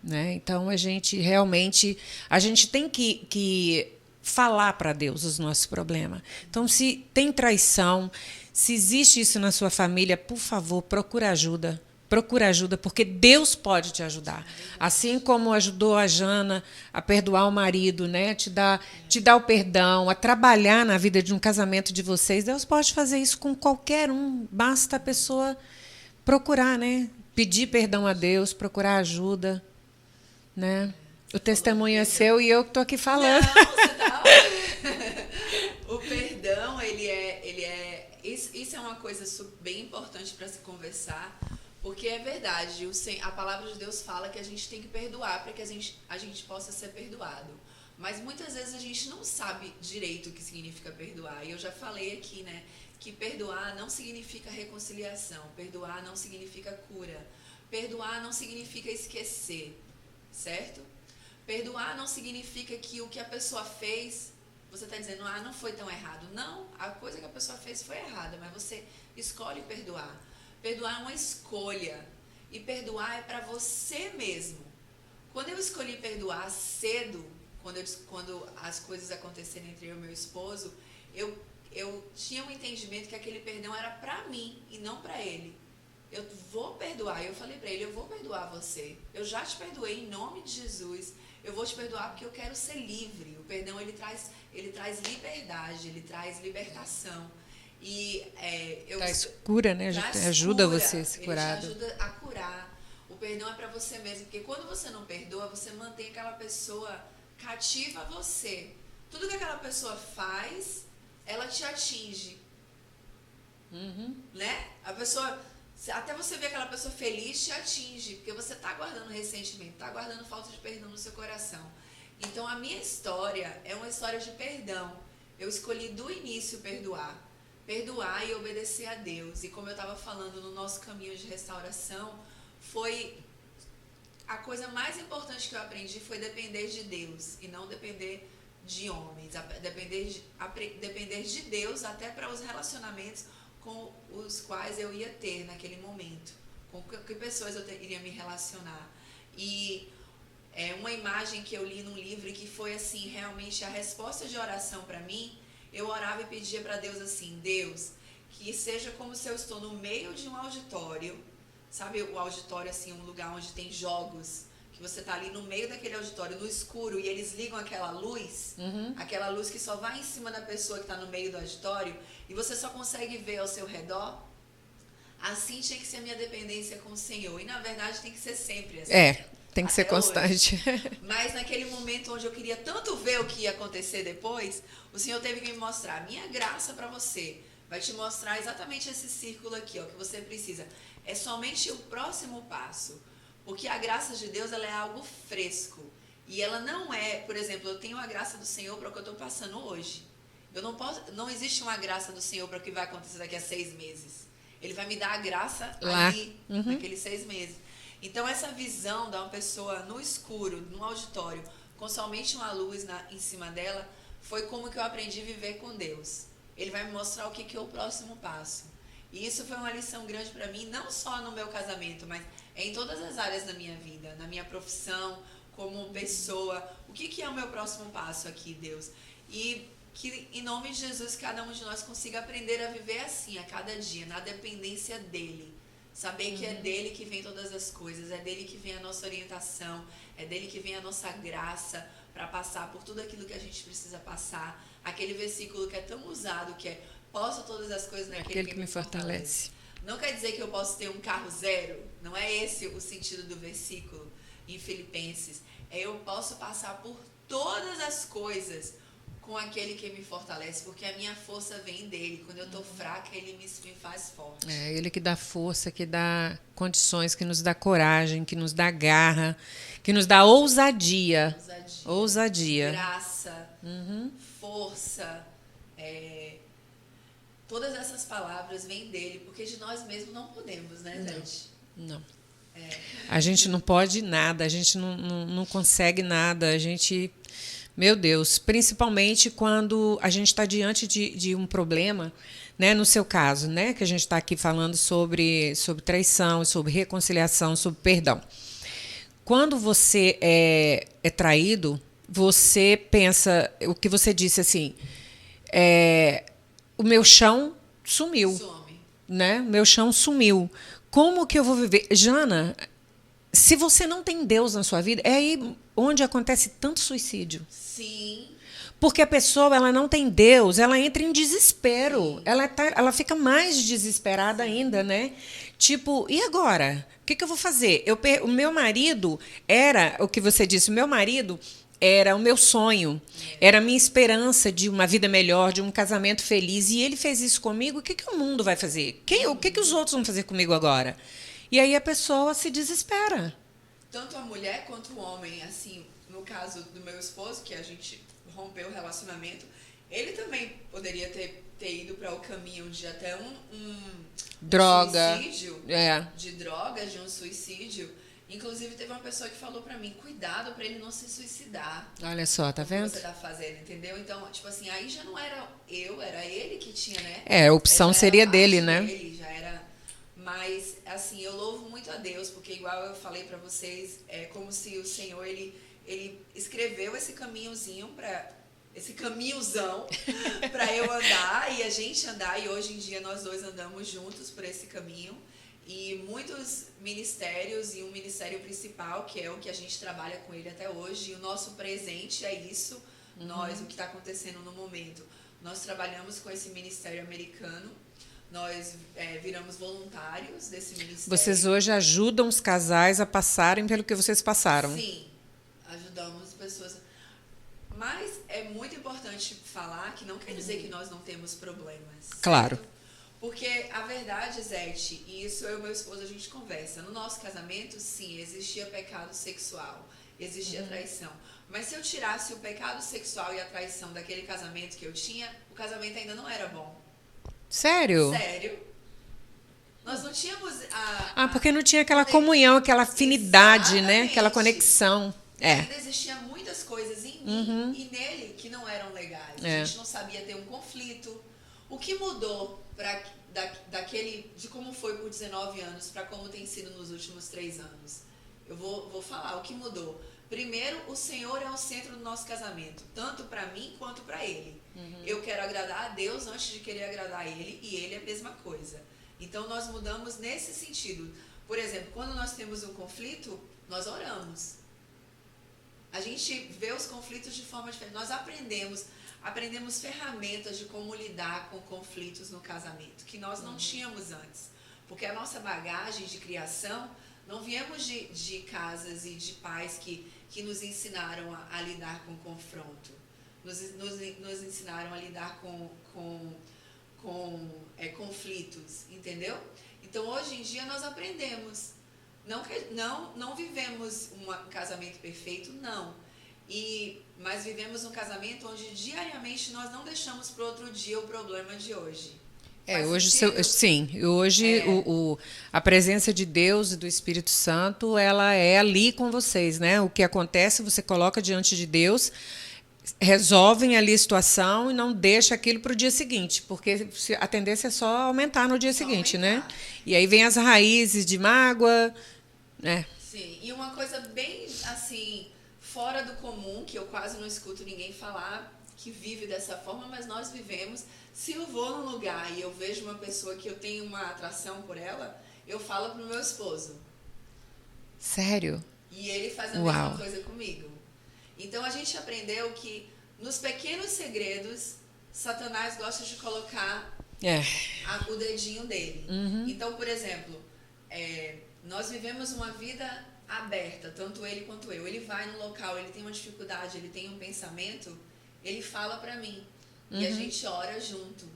Né? Então, a gente tem que falar para Deus os nossos problemas. Então, se tem traição, se existe isso na sua família, por favor, procura ajuda. Procura ajuda, porque Deus pode te ajudar. Assim como ajudou a Jana a perdoar o marido, né? te dar o perdão, a trabalhar na vida de um casamento de vocês, Deus pode fazer isso com qualquer um. Basta a pessoa procurar, né? Pedir perdão a Deus, procurar ajuda. Né? O testemunho é seu e eu que estou aqui falando. Não, você tá ótimo. O perdão, isso é uma coisa bem importante para se conversar, porque é verdade, a palavra de Deus fala que a gente tem que perdoar para que a gente possa ser perdoado. Mas muitas vezes a gente não sabe direito o que significa perdoar. E eu já falei aqui, né, que perdoar não significa reconciliação, perdoar não significa cura, perdoar não significa esquecer. Certo? Perdoar não significa que o que a pessoa fez, você está dizendo, não foi tão errado. Não, a coisa que a pessoa fez foi errada, mas você escolhe perdoar. Perdoar é uma escolha. E perdoar é para você mesmo. Quando eu escolhi perdoar cedo, quando as coisas aconteceram entre eu e meu esposo, eu tinha um entendimento que aquele perdão era para mim e não para ele. Eu vou perdoar. Eu falei para ele, eu vou perdoar você. Eu já te perdoei em nome de Jesus. Eu vou te perdoar porque eu quero ser livre. O perdão, ele traz liberdade, ele traz libertação. E traz cura, né? Ajuda você a se curar. Ele te ajuda a curar. O perdão é para você mesmo. Porque quando você não perdoa, você mantém aquela pessoa cativa a você. Tudo que aquela pessoa faz, ela te atinge. Né? A pessoa... Até você ver aquela pessoa feliz te atinge, porque você está guardando ressentimento, está guardando falta de perdão no seu coração. Então, a minha história é uma história de perdão. eu escolhi do início perdoar. Perdoar e obedecer a Deus. E como eu estava falando no nosso caminho de restauração, foi a coisa mais importante que eu aprendi foi depender de Deus e não depender de homens. Depender de Deus até para os relacionamentos com os quais eu ia ter naquele momento. Com que pessoas eu iria me relacionar. E uma imagem que eu li num livro e que foi assim, realmente a resposta de oração para mim, eu orava e pedia para Deus assim, Deus, que seja como se eu estou no meio de um auditório, sabe o auditório assim, um lugar onde tem jogos, que você tá ali no meio daquele auditório, no escuro, e eles ligam aquela luz, aquela luz que só vai em cima da pessoa que está no meio do auditório, e você só consegue ver ao seu redor. Assim tinha que ser a minha dependência com o Senhor, e na verdade tem que ser sempre assim. Tem que ser constante. Mas naquele momento onde eu queria tanto ver o que ia acontecer depois, o Senhor teve que me mostrar, minha graça para você vai te mostrar exatamente esse círculo aqui, ó, que você precisa. É somente o próximo passo. Porque a graça de Deus, ela é algo fresco. E ela não é, por exemplo, eu tenho a graça do Senhor para o que eu estou passando hoje. Não existe uma graça do Senhor para o que vai acontecer daqui a 6 meses. Ele vai me dar a graça ali, naqueles 6 meses. Então, essa visão de uma pessoa no escuro, num auditório, com somente uma luz em cima dela, foi como que eu aprendi a viver com Deus. Ele vai me mostrar o que é o próximo passo. E isso foi uma lição grande para mim, não só no meu casamento, mas em todas as áreas da minha vida, na minha profissão, como pessoa. O que é o meu próximo passo aqui, Deus? E que, em nome de Jesus, cada um de nós consiga aprender a viver assim, a cada dia, na dependência dEle. Saber que é dele que vem todas as coisas, é dele que vem a nossa orientação, é dele que vem a nossa graça para passar por tudo aquilo que a gente precisa passar. Aquele versículo que é tão usado, que é, posso todas as coisas naquele que me fortalece. Não quer dizer que eu posso ter um carro zero, não é esse o sentido do versículo em Filipenses. Eu posso passar por todas as coisas com aquele que me fortalece, porque a minha força vem dele. Quando eu estou fraca, ele me faz forte. É ele que dá força, que dá condições, que nos dá coragem, que nos dá garra, que nos dá ousadia. Graça, força. Todas essas palavras vêm dele, porque de nós mesmos não podemos, né, Zete? Não. A gente não pode nada, a gente não consegue nada, a gente... Meu Deus, principalmente quando a gente está diante de um problema, né, no seu caso, né, que a gente está aqui falando sobre traição, sobre reconciliação, sobre perdão. Quando você é traído, você pensa, o que você disse assim, o meu chão sumiu. Né? O meu chão sumiu. Como que eu vou viver? Jana, se você não tem Deus na sua vida, é aí onde acontece tanto suicídio. Sim. Porque a pessoa, ela não tem Deus, ela entra em desespero. Ela fica mais desesperada ainda, né? Tipo, e agora? O que eu vou fazer? O meu marido era, o que você disse, o meu marido era o meu sonho, era a minha esperança de uma vida melhor, de um casamento feliz. E ele fez isso comigo, o que o mundo vai fazer? O que os outros vão fazer comigo agora? E aí a pessoa se desespera. Tanto a mulher quanto o homem, assim, no caso do meu esposo, que a gente rompeu o relacionamento, ele também poderia ter ido para o caminho de até um suicídio, de drogas, de um suicídio. Inclusive, teve uma pessoa que falou pra mim, cuidado pra ele não se suicidar. Olha só, tá vendo? O que você tá fazendo, entendeu? Então, tipo assim, aí já não era era ele que tinha, né? A opção seria dele, né? Já era. Mas, assim, eu louvo muito a Deus, porque igual eu falei pra vocês, é como se o Senhor, ele escreveu esse caminhozinho esse caminhozão pra eu andar e a gente andar, e hoje em dia nós dois andamos juntos por esse caminho. E muitos ministérios e um ministério principal, que é o que a gente trabalha com ele até hoje, e o nosso presente é isso, o que está acontecendo no momento. Nós trabalhamos com esse ministério americano, nós viramos voluntários desse ministério. Vocês hoje ajudam os casais a passarem pelo que vocês passaram? Sim, ajudamos pessoas. Mas é muito importante falar que não quer dizer que nós não temos problemas. Claro. Certo? Porque a verdade, Zete, e isso eu e meu esposo a gente conversa, no nosso casamento, sim, existia pecado sexual, existia traição. Mas se eu tirasse o pecado sexual e a traição daquele casamento que eu tinha, o casamento ainda não era bom. Sério? Sério. Nós não tínhamos porque não tinha aquela comunhão, aquela afinidade, né? Aquela conexão. Ainda existiam muitas coisas em mim e nele que não eram legais. A gente não sabia ter um conflito. O que mudou de como foi por 19 anos para como tem sido nos últimos 3 anos? Eu vou falar o que mudou. Primeiro, o Senhor é o centro do nosso casamento, tanto para mim quanto para ele. Eu quero agradar a Deus antes de querer agradar a ele, e ele é a mesma coisa. Então, nós mudamos nesse sentido. Por exemplo, quando nós temos um conflito, nós oramos. A gente vê os conflitos de forma diferente. Nós aprendemos ferramentas de como lidar com conflitos no casamento, que nós não tínhamos antes. Porque a nossa bagagem de criação, não viemos de casas e de pais que nos ensinaram a lidar com confronto. Nos ensinaram a lidar com conflitos, entendeu? Então, hoje em dia, nós aprendemos. Não vivemos um casamento perfeito, não. Mas vivemos um casamento onde diariamente nós não deixamos para outro dia o problema de hoje. Hoje a presença de Deus e do Espírito Santo, ela é ali com vocês, né? O que acontece, você coloca diante de Deus, resolvem ali a situação e não deixa aquilo para o dia seguinte, porque a tendência é só aumentar no dia seguinte, né? E aí vem as raízes de mágoa, né? Sim, e uma coisa bem, assim, fora do comum, que eu quase não escuto ninguém falar que vive dessa forma, mas nós vivemos. Se eu vou num lugar e eu vejo uma pessoa que eu tenho uma atração por ela, eu falo pro meu esposo. Sério? E ele faz a mesma coisa comigo. Então, a gente aprendeu que nos pequenos segredos, Satanás gosta de colocar o dedinho dele. Então, por exemplo, nós vivemos uma vida aberta, tanto ele quanto eu. Ele vai no local, ele tem uma dificuldade, ele tem um pensamento, ele fala pra mim. E a gente ora junto.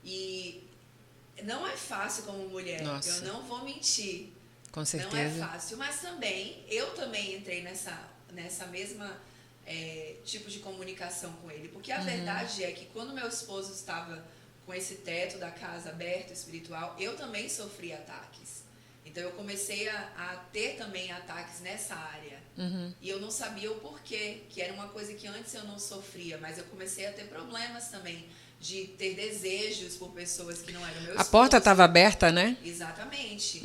E não é fácil como mulher. Nossa. Eu não vou mentir. Com certeza. Não é fácil. Mas eu também entrei nessa mesma tipo de comunicação com ele. Porque a verdade é que quando meu esposo estava com esse teto da casa aberto, espiritual, eu também sofri ataques. Então, eu comecei a ter também ataques nessa área. E eu não sabia o porquê, que era uma coisa que antes eu não sofria, mas eu comecei a ter problemas também, de ter desejos por pessoas que não eram meu esposo. A porta estava aberta, né? Exatamente.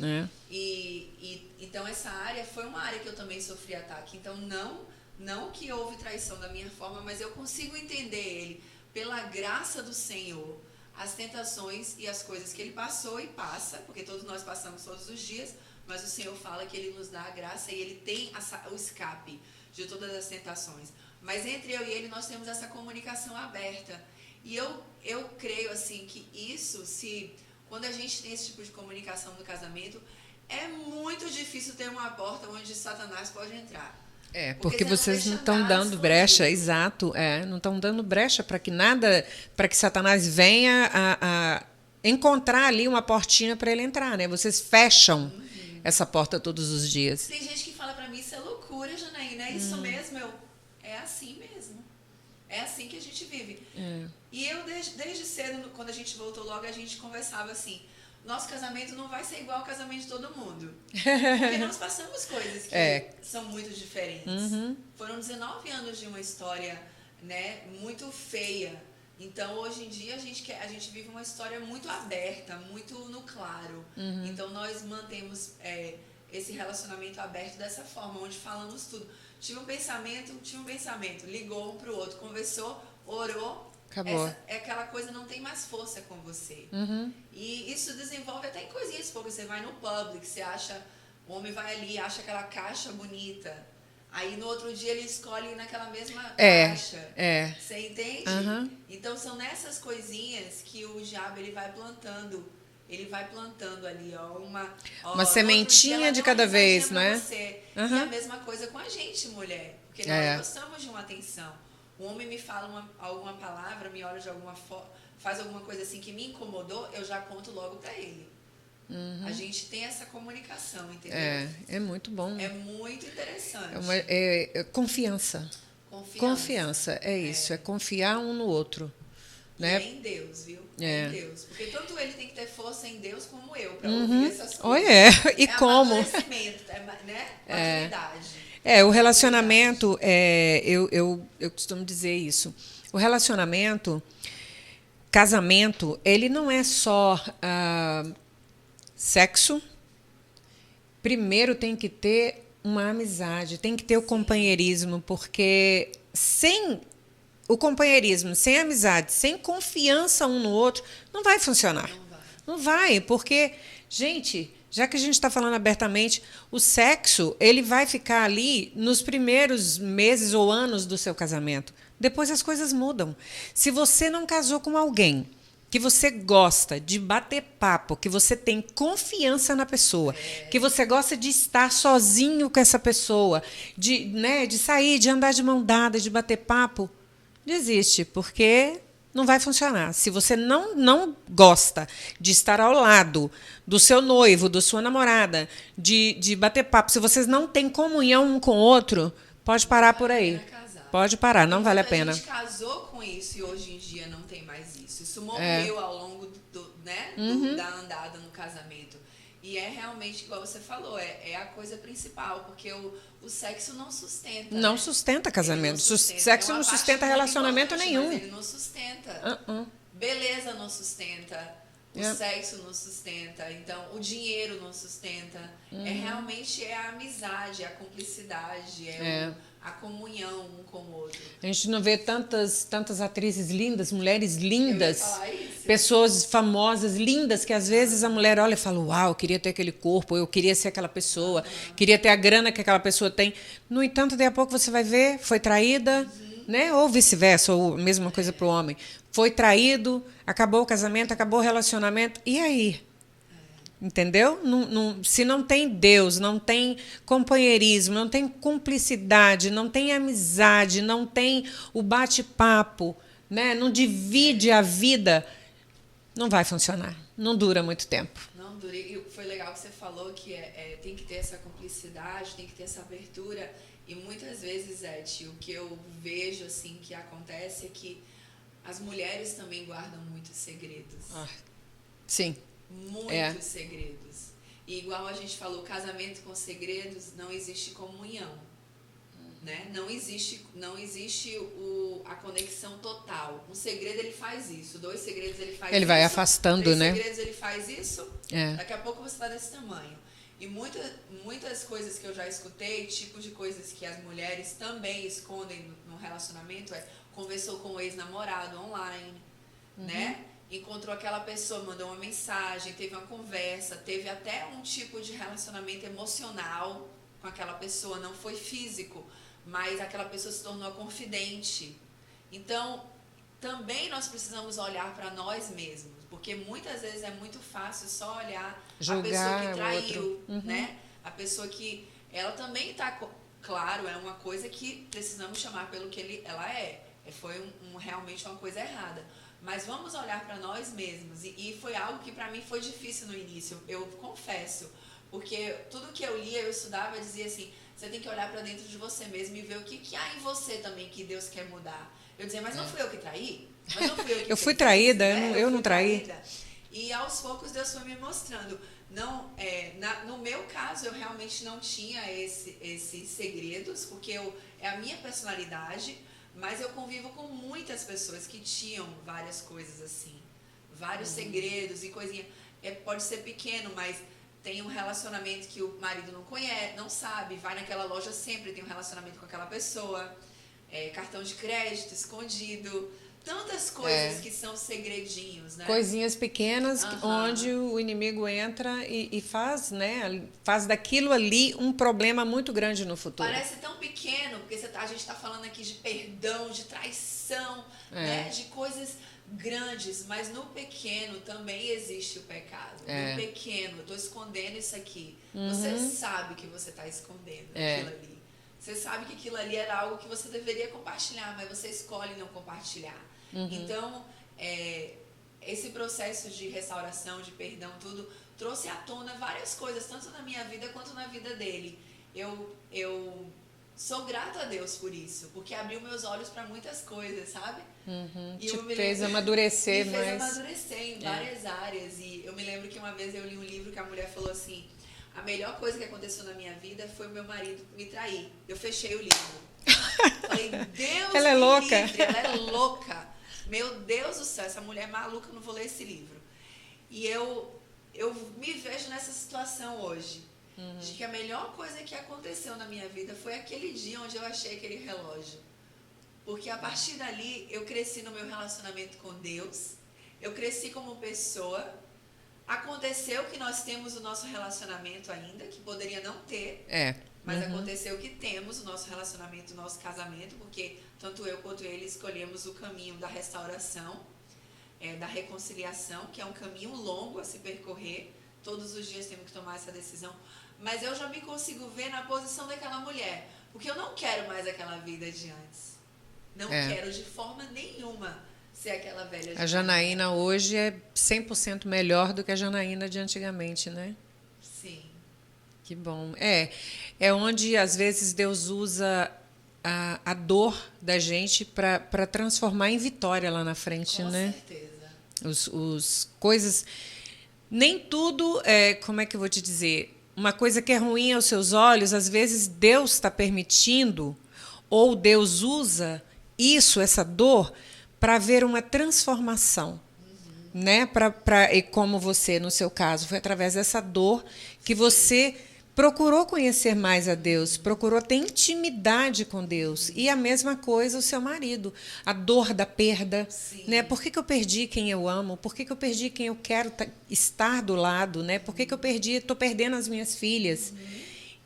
Então, essa área foi uma área que eu também sofri ataque. Então, não que houve traição da minha forma, mas eu consigo entender ele, pela graça do Senhor, as tentações e as coisas que ele passou e passa, porque todos nós passamos todos os dias, mas o Senhor fala que ele nos dá a graça e ele tem o escape de todas as tentações. Mas entre eu e ele nós temos essa comunicação aberta. E eu creio assim que isso, quando a gente tem esse tipo de comunicação no casamento, é muito difícil ter uma porta onde Satanás pode entrar. Porque vocês não estão dando brecha, exato, não estão dando brecha para que Satanás venha a encontrar ali uma portinha para ele entrar, né? Vocês fecham essa porta todos os dias. Tem gente que fala para mim, isso é loucura, Janaína, é isso mesmo? É assim mesmo. É assim que a gente vive. E eu, desde cedo, quando a gente voltou logo, a gente conversava assim, nosso casamento não vai ser igual ao casamento de todo mundo. Porque nós passamos coisas que são muito diferentes. Foram 19 anos de uma história, né, muito feia. Então, hoje em dia, a gente vive uma história muito aberta, muito no claro. Então, nós mantemos esse relacionamento aberto dessa forma, onde falamos tudo. Tive um pensamento, ligou um para o outro, conversou, orou. Acabou. Aquela coisa não tem mais força com você. E isso desenvolve até em coisinhas, porque você vai no Publix, você acha, o homem vai ali, acha aquela caixa bonita. Aí no outro dia ele escolhe naquela mesma caixa. Você entende? Então são nessas coisinhas que o diabo ele vai plantando. Ele vai plantando ali, uma sementinha de cada vez, né? Você. E a mesma coisa com a gente, mulher. Porque nós gostamos de uma atenção. O homem me fala alguma palavra, me olha de alguma forma, faz alguma coisa assim que me incomodou, eu já conto logo pra ele. A gente tem essa comunicação, entendeu? É muito bom. É muito interessante. Confiança. Confiança, é isso. É confiar um no outro. E né? é em Deus, viu? É em Deus. Porque tanto ele tem que ter força em Deus como eu para ouvir essas coisas. E como? Amadurecimento, né? Maturidade. O relacionamento, eu costumo dizer isso. O relacionamento, casamento, ele não é só sexo. Primeiro tem que ter uma amizade, tem que ter o companheirismo, porque sem o companheirismo, sem amizade, sem confiança um no outro, não vai funcionar. Não vai, porque, gente, já que a gente está falando abertamente, o sexo ele vai ficar ali nos primeiros meses ou anos do seu casamento. Depois as coisas mudam. Se você não casou com alguém que você gosta de bater papo, que você tem confiança na pessoa, que você gosta de estar sozinho com essa pessoa, de sair, de andar de mão dada, de bater papo, desiste, porque não vai funcionar. Se você não gosta de estar ao lado do seu noivo, da sua namorada, de bater papo, se vocês não têm comunhão um com o outro, pode parar por aí. Pode parar, não vale a pena. A gente casou com isso e hoje em dia não tem mais isso. Isso morreu ao longo da andada no casamento. E é realmente, igual você falou, é a coisa principal, porque o sexo não sustenta. Não sustenta casamento. Sexo não sustenta relacionamento nenhum. Mas ele não sustenta. Beleza não sustenta. O sexo não sustenta. Então, o dinheiro não sustenta. Realmente a amizade, a cumplicidade, a comunhão um com o outro. A gente não vê tantas atrizes lindas, mulheres lindas, pessoas famosas, lindas, que às vezes a mulher olha e fala, uau, eu queria ter aquele corpo, eu queria ser aquela pessoa, queria ter a grana que aquela pessoa tem. No entanto, daqui a pouco você vai ver, foi traída, né? Ou vice-versa, ou a mesma coisa para o homem. Foi traído, acabou o casamento, acabou o relacionamento, e aí? Entendeu? Se não tem Deus, não tem companheirismo, não tem cumplicidade, não tem amizade, não tem o bate-papo, né? Não divide a vida, não vai funcionar. Não dura muito tempo. Não dura. E foi legal que você falou que tem que ter essa cumplicidade, tem que ter essa abertura. E muitas vezes, o que eu vejo assim que acontece é que as mulheres também guardam muitos segredos. Sim. Muitos segredos. E igual a gente falou, casamento com segredos, não existe comunhão. Né? Não existe a conexão total. Um segredo ele faz isso, 2 segredos ele faz isso. Ele vai afastando, 3 né? segredos ele faz isso, daqui a pouco você está desse tamanho. E muitas coisas que eu já escutei, tipos de coisas que as mulheres também escondem no relacionamento conversou com o ex-namorado online, né? Encontrou aquela pessoa, mandou uma mensagem, teve uma conversa, teve até um tipo de relacionamento emocional com aquela pessoa, não foi físico, mas aquela pessoa se tornou confidente. Então, também nós precisamos olhar para nós mesmos, porque muitas vezes é muito fácil só olhar a pessoa que traiu, né? A pessoa que, ela também está, claro, é uma coisa que precisamos chamar pelo que ela é. Foi realmente uma coisa errada. Mas vamos olhar para nós mesmos. E foi algo que para mim foi difícil no início, eu confesso. Porque tudo que eu lia, eu estudava, dizia assim, você tem que olhar para dentro de você mesmo e ver o que há em você também que Deus quer mudar. Eu dizia, mas não fui eu que traí? Mas não fui eu que eu fui traída, eu não traí. Traída. E aos poucos Deus foi me mostrando. Não, no meu caso, eu realmente não tinha esses segredos, porque é a minha personalidade. Mas eu convivo com muitas pessoas que tinham várias coisas assim, vários segredos e coisinha. Pode ser pequeno, mas tem um relacionamento que o marido não conhece, não sabe, vai naquela loja sempre, tem um relacionamento com aquela pessoa, cartão de crédito escondido, tantas coisas que são segredinhos, né? Coisinhas pequenas onde o inimigo entra e faz, né? Faz daquilo ali um problema muito grande no futuro. Parece tão pequeno, porque a gente está falando aqui de perdão, de traição, né? De coisas grandes, mas no pequeno também existe o pecado. No pequeno, eu estou escondendo isso aqui. Você sabe que você está escondendo aquilo ali. Você sabe que aquilo ali era algo que você deveria compartilhar, mas você escolhe não compartilhar. Então, esse processo de restauração, de perdão, tudo trouxe à tona várias coisas, tanto na minha vida quanto na vida dele. Eu sou grata a Deus por isso, porque abriu meus olhos para muitas coisas, sabe? E fez amadurecer me mais. fez amadurecer em várias áreas. E eu me lembro que uma vez eu li um livro que a mulher falou assim: a melhor coisa que aconteceu na minha vida foi o meu marido me trair. Eu fechei o livro. Falei, Deus ela é louca. livre, ela é louca. Meu Deus do céu, essa mulher é maluca, eu não vou ler esse livro. E eu me vejo nessa situação hoje. De que a melhor coisa que aconteceu na minha vida foi aquele dia onde eu achei aquele relógio. Porque a partir dali eu cresci no meu relacionamento com Deus, eu cresci como pessoa. Aconteceu que nós temos o nosso relacionamento ainda, que poderia não ter, mas aconteceu que temos o nosso relacionamento, o nosso casamento, porque tanto eu quanto ele escolhemos o caminho da restauração, da reconciliação, que é um caminho longo a se percorrer. Todos os dias temos que tomar essa decisão. Mas eu já me consigo ver na posição daquela mulher. Porque eu não quero mais aquela vida de antes. Não quero de forma nenhuma ser aquela velha de A Janaína hoje é 100% melhor do que a Janaína de antigamente, né? Sim. Que bom. É onde, às vezes, Deus usa a dor da gente para transformar em vitória lá na frente, né? Com certeza. Coisas... Nem tudo como é que eu vou te dizer? Uma coisa que é ruim aos seus olhos, às vezes Deus está permitindo, ou Deus usa essa dor, para ver uma transformação. Né? E como você, no seu caso, foi através dessa dor que você procurou conhecer mais a Deus, procurou ter intimidade com Deus. E a mesma coisa o seu marido, a dor da perda. Né? Por que eu perdi quem eu amo? Por que eu perdi quem eu quero estar do lado? Né? Por que eu estou perdendo as minhas filhas?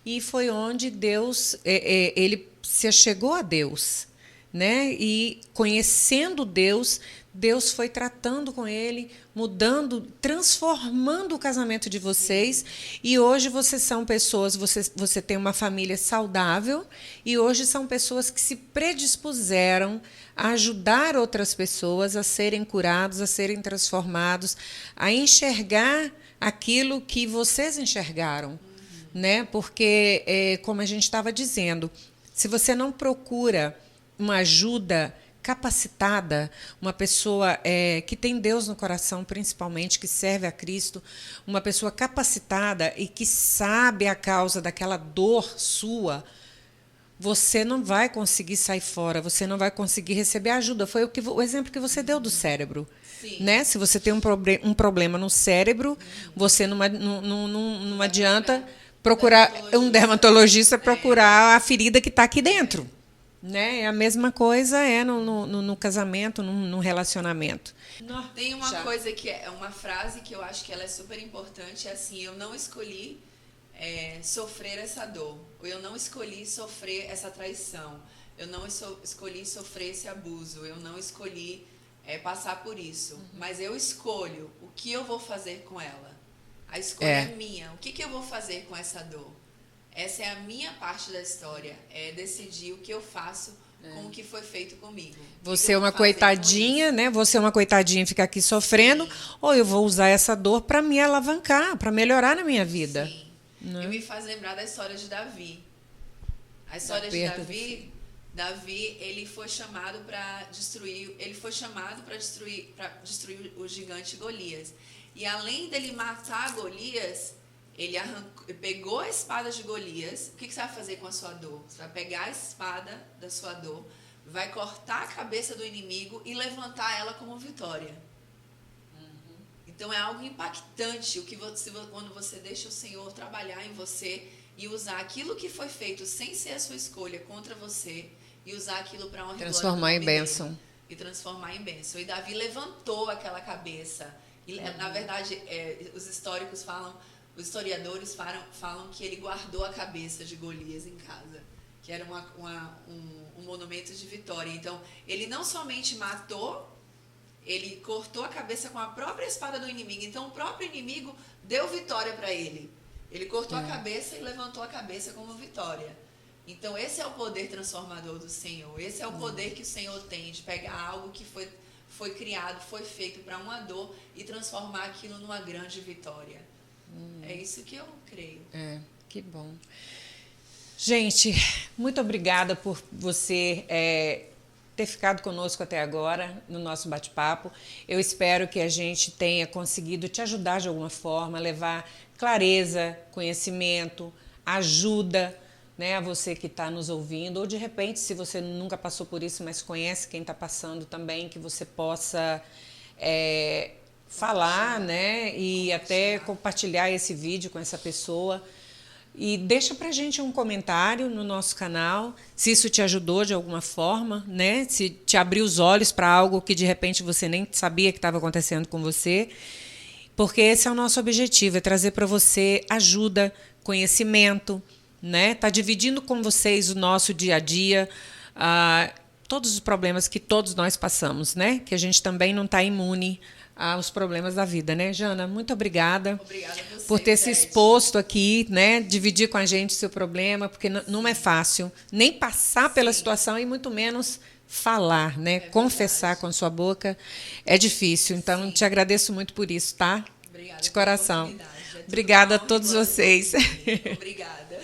E foi onde Deus, ele se achegou a Deus. Né? E conhecendo Deus, Deus foi tratando com ele, mudando, transformando o casamento de vocês. E hoje vocês são pessoas, você tem uma família saudável, e hoje são pessoas que se predispuseram a ajudar outras pessoas a serem curados, a serem transformados, a enxergar aquilo que vocês enxergaram. Né? Porque, como a gente estava dizendo, se você não procura uma ajuda capacitada, uma pessoa que tem Deus no coração, principalmente, que serve a Cristo, uma pessoa capacitada e que sabe a causa daquela dor sua, você não vai conseguir sair fora, você não vai conseguir receber ajuda. Foi o exemplo que você deu do cérebro. Né? Se você tem um problema no cérebro, você não adianta procurar um dermatologista, procurar a ferida que está aqui dentro. Né? A mesma coisa no casamento, no relacionamento. Tem uma coisa que é uma frase que eu acho que ela é super importante, é assim: eu não escolhi sofrer essa dor, ou eu não escolhi sofrer essa traição, eu não escolhi sofrer esse abuso, eu não escolhi passar por isso, mas eu escolho o que eu vou fazer com ela. A escolha é minha. O que eu vou fazer com essa dor? Essa é a minha parte da história, é decidir o que eu faço com o que foi feito comigo. Você é uma coitadinha, né? Você é uma coitadinha e fica aqui sofrendo, ou eu vou usar essa dor para me alavancar, para melhorar na minha vida. Sim. Né? E me faz lembrar da história de Davi. A história de Davi, ele foi chamado para destruir, o gigante Golias. E além dele matar Golias, ele pegou a espada de Golias. O que você vai fazer com a sua dor? Você vai pegar a espada da sua dor, vai cortar a cabeça do inimigo e levantar ela como vitória. Então é algo impactante quando você deixa o Senhor trabalhar em você e usar aquilo que foi feito sem ser a sua escolha contra você e usar aquilo para honra e glória transformar em bênção. E transformar em bênção. E Davi levantou aquela cabeça. E, na verdade, os historiadores falam que ele guardou a cabeça de Golias em casa, que era um monumento de vitória. Então, ele não somente matou, ele cortou a cabeça com a própria espada do inimigo. Então, o próprio inimigo deu vitória para ele. Ele cortou a cabeça e levantou a cabeça como vitória. Então, esse é o poder transformador do Senhor. Esse é o poder que o Senhor tem de pegar algo que foi criado, foi feito para uma dor e transformar aquilo numa grande vitória. É isso que eu creio. Que bom. Gente, muito obrigada por você ter ficado conosco até agora no nosso bate-papo. Eu espero que a gente tenha conseguido te ajudar de alguma forma, levar clareza, conhecimento, ajuda, né, a você que está nos ouvindo, ou de repente, se você nunca passou por isso, mas conhece quem está passando também, que você possa falar, né, e até compartilhar esse vídeo com essa pessoa. E deixa pra gente um comentário no nosso canal, se isso te ajudou de alguma forma, né? Se te abriu os olhos para algo que de repente você nem sabia que estava acontecendo com você. Porque esse é o nosso objetivo, é trazer para você ajuda, conhecimento, né? Tá dividindo com vocês o nosso dia a dia, todos os problemas que todos nós passamos, né? Que a gente também não está imune aos problemas da vida, né, Jana? Muito obrigada. Obrigada a você, por ter se exposto aqui, né? Dividir com a gente o seu problema, porque não é fácil nem passar pela situação e muito menos falar, né? Confessar com a sua boca é difícil. Então, te agradeço muito por isso, tá? Obrigada de coração. pela oportunidade. Obrigada a todos vocês. Obrigada.